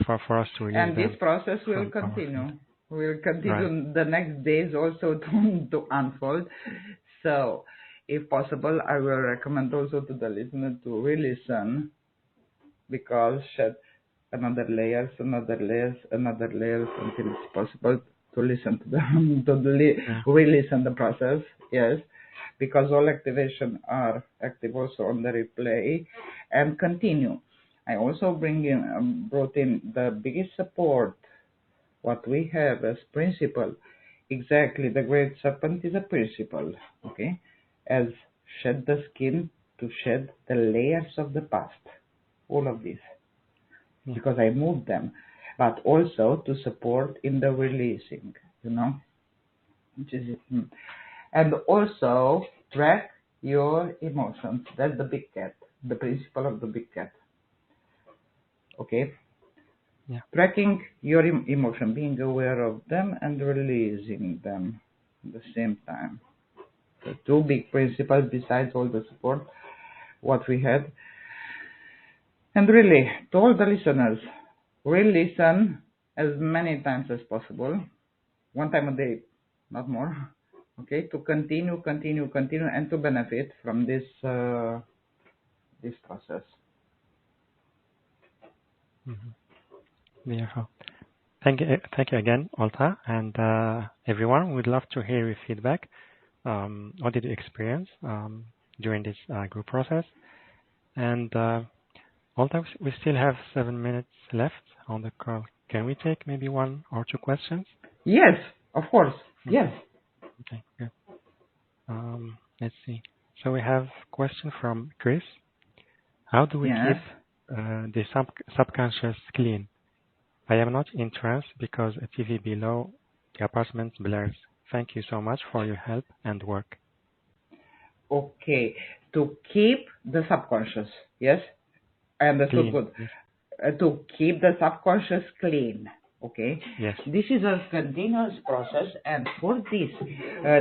for us to release And them. this process will from our continue. field. Will continue Right. the next days also to unfold. So, if possible, I will recommend also to the listener to re-listen, because shed another layers until it's possible to listen to them, Yeah. re-listen the process. Yes, because all activation are active also on the replay, and continue. I also brought in the biggest support what we have as principle. Exactly, the great serpent is a principle. Okay, as shed the skin to shed the layers of the past. All of this, Yeah. because I moved them, but also to support in the releasing, which is it. And also track your emotions. That's the big cat, the principle of the big cat. Okay? Yeah. Tracking your emotion, being aware of them and releasing them at the same time. The two big principles, besides all the support, what we had. And really, to all the listeners, re-listen as many times as possible, one time a day, not more, okay, to continue, and to benefit from this this process. Beautiful. Thank you again, Oltea, and everyone. We'd love to hear your feedback. What did you experience during this group process? And Oltea, we still have 7 minutes left on the call. Can we take maybe 1 or 2 questions? Yes, of course. Yes. Okay, good. Let's see. So we have a question from Chris. How do we keep the subconscious clean? I am not in trance because a TV below the apartment blurs. Thank you so much for your help and work. Okay, to keep the subconscious, yes? I understood Clean. good. Yes. To keep the subconscious clean, okay? Yes. This is a continuous process, and for this,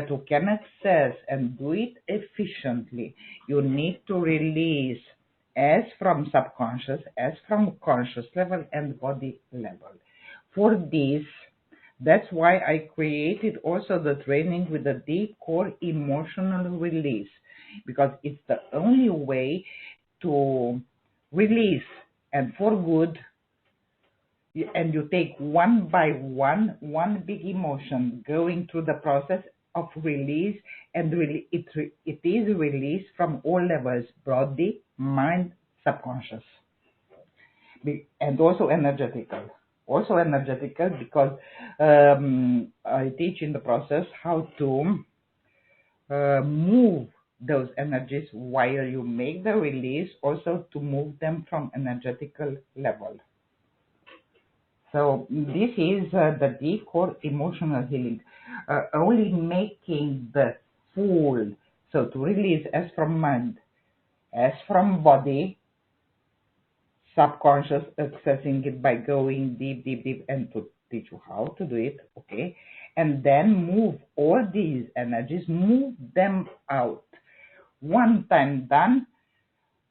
to can access and do it efficiently, you need to release as from subconscious, as from conscious level and body level. For this, that's why I created also the training with the deep core emotional release, because it's the only way to release and for good. And you take one by one big emotion, going through the process of release, and really it is released from all levels: body, mind, subconscious, and also energetical. Also energetical, because I teach in the process how to move those energies while you make the release, also to move them from energetical level. So this is the deep core emotional healing, only making the full, so to release as from mind, as from body, subconscious, accessing it by going deep, and to teach you how to do it, okay? And then move all these energies, move them out. One time done,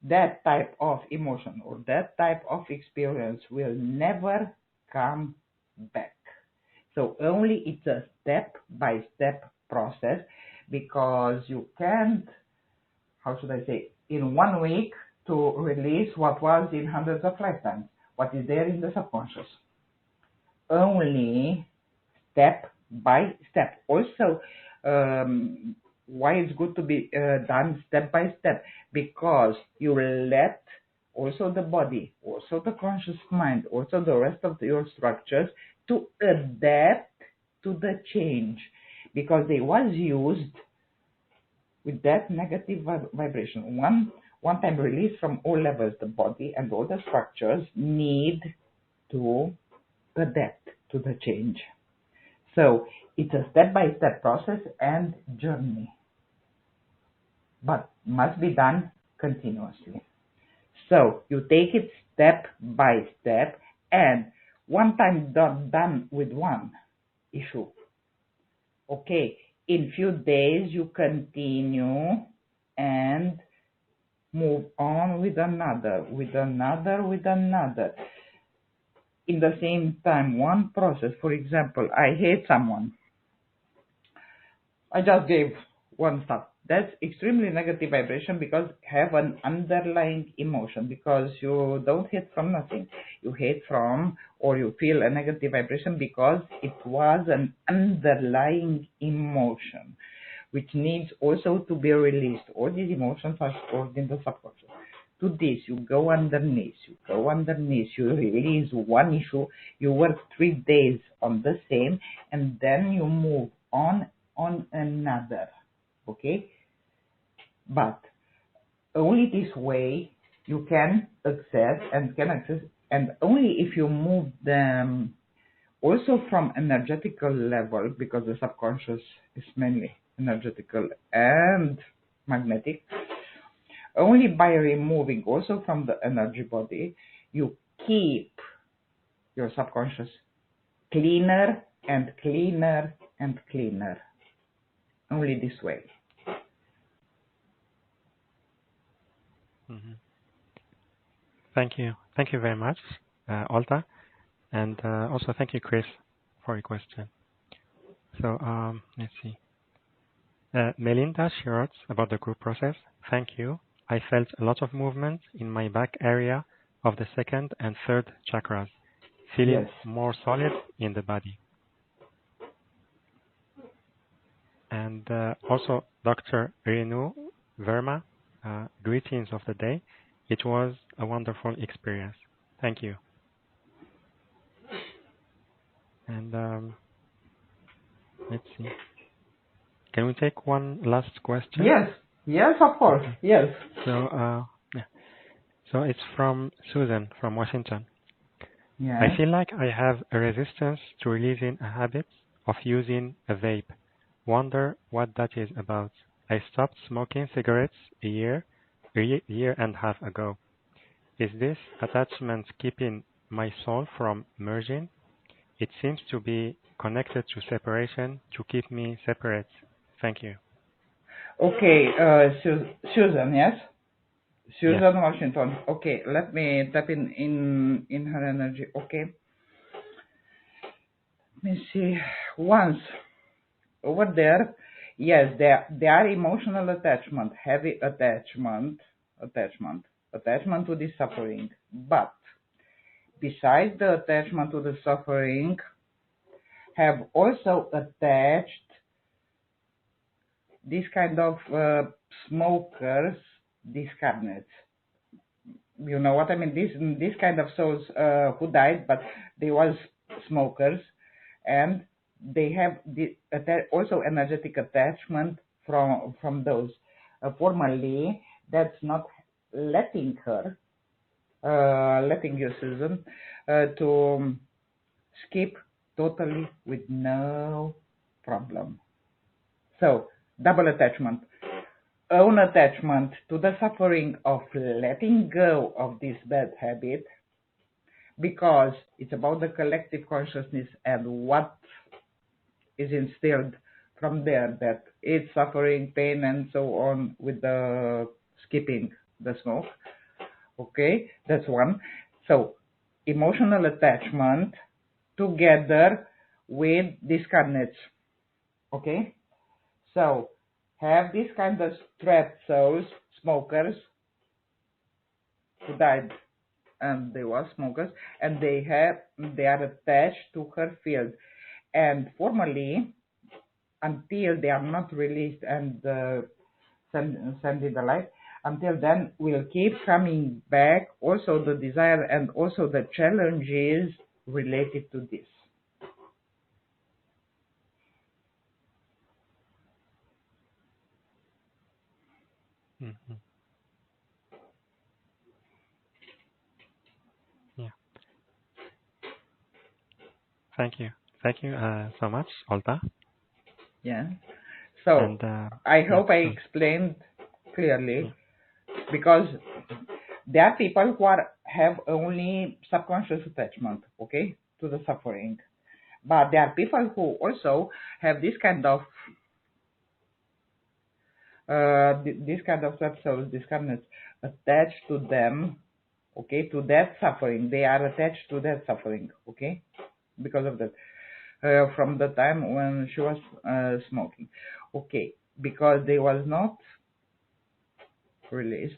that type of emotion or that type of experience will never come back. So only it's a step-by-step process, because you can't, how should I say, in 1 week to release what was in hundreds of lifetimes, what is there in the subconscious. Only step by step. Also, why it's good to be done step by step, because you will let also the body, also the conscious mind, also the rest of your structures to adapt to the change, because they was used with that negative vibration. One time release from all levels, the body and all the structures need to adapt to the change. So it's a step-by-step process and journey, but must be done continuously. So you take it step by step, and one time done with one issue. Okay, in few days you continue and move on with another. In the same time, one process. For example, I hate someone. I just gave one stuff. That's extremely negative vibration, because have an underlying emotion, because you don't hate from nothing. You hate from, or you feel a negative vibration because it was an underlying emotion, which needs also to be released. All these emotions are stored in the subconscious. To this, you go underneath, you release one issue, you work 3 days on the same, and then you move on another, okay? But only this way you can access, and only if you move them also from energetical level, because the subconscious is mainly energetical and magnetic. Only by removing also from the energy body, you keep your subconscious cleaner and cleaner and cleaner. Only this way. Mm-hmm. Thank you. Thank you very much, Olta. And also thank you, Chris, for your question. So let's see. Melinda, she wrote about the group process. Thank you. I felt a lot of movement in my back area of the second and third chakras, feeling Yes. more solid in the body. And also, Dr. Renu Verma, greetings of the day. It was a wonderful experience. Thank you. And let's see. Can we take one last question? Yes. Yes, of course. Okay. Yes. So, yeah. So it's from Susan from Washington. Yes. I feel like I have a resistance to releasing a habit of using a vape. Wonder what that is about. I stopped smoking cigarettes a year and a half ago. Is this attachment keeping my soul from merging? It seems to be connected to separation to keep me separate. Thank you. Okay, Susan, yes? Yes. Susan Washington. Okay, let me tap in her energy. Okay. Let me see. Once over there, yes, there are emotional attachment, heavy attachment to the suffering. But besides the attachment to the suffering, have also attached this kind of smokers, discarnates. You know what I mean? This kind of souls who died, but they was smokers, and they have also energetic attachment from those. Formerly, that's not letting her, letting you, Susan, to skip totally with no problem. So double attachment. Own attachment to the suffering of letting go of this bad habit, because it's about the collective consciousness and what is instilled from there, that it's suffering, pain, and so on with the skipping the smoke. Okay, that's one. So emotional attachment together with discarnates. Okay, so have this kind of threat souls, smokers who died and they were smokers, and they are attached to her field, and formally, until they are not released and send in the light, until then will keep coming back also the desire and also the challenges related to this. Mm-hmm. Yeah. Thank you. Thank you so much, Olta. Yeah. So And I hope I yeah. explained clearly, Yeah. because there are people who have only subconscious attachment, okay, to the suffering. But there are people who also have this kind of this kind of souls, this kind of attached to them, okay, to that suffering. They are attached to that suffering, okay, because of that. From the time when she was smoking, okay, because they was not released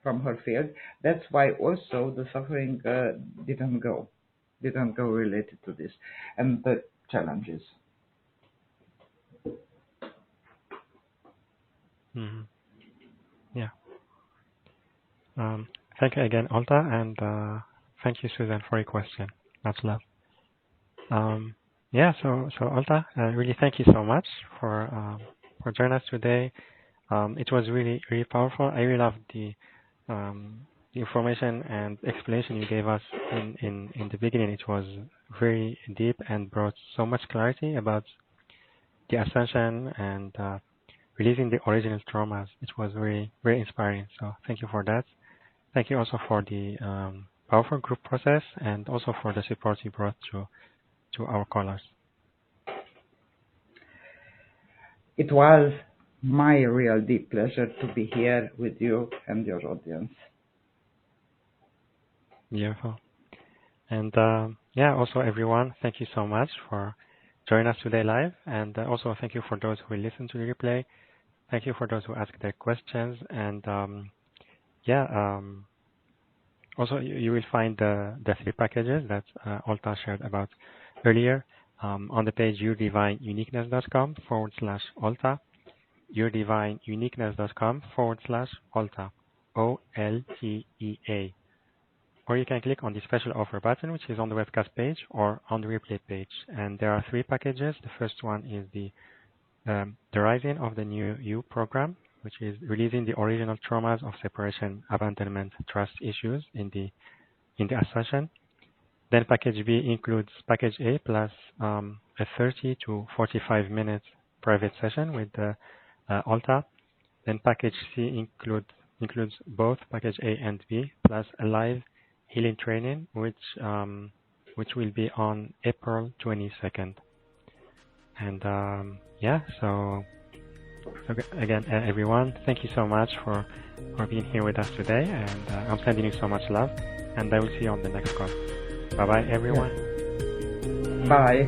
from her field. That's why also the suffering didn't go related to this and the challenges. Mm-hmm. Yeah. Thank you again, Olta, and thank you, Susan, for your question. That's love. Yeah. So Olta, really thank you so much for joining us today. It was really powerful. I really loved the information and explanation you gave us in the beginning. It was very deep and brought so much clarity about the ascension and releasing the original traumas. It was very inspiring. So thank you for that. Thank you also for the powerful group process and also for the support you brought to our callers. It was my real deep pleasure to be here with you and your audience. Beautiful. And yeah, also everyone, thank you so much for joining us today live. And also thank you for those who will listen to the replay. Thank you for those who ask their questions. And yeah, also you will find the 3 packages that Olta shared about earlier on the page yourdivineuniqueness.com/Olta, yourdivineuniqueness.com/Olta, OLTEA. Or you can click on the special offer button, which is on the webcast page or on the replay page. And there are 3 packages. The first one is the rising of the new you program, which is releasing the original traumas of separation, abandonment, trust issues in the Ascension. Then package B includes package A plus a 30 to 45 minutes private session with Olta. Then package C includes both package A and B plus a live healing training, which will be on April 22nd. And yeah, so again, everyone, thank you so much for being here with us today. And I'm sending you so much love. And I will see you on the next call. Bye-bye, everyone. Bye.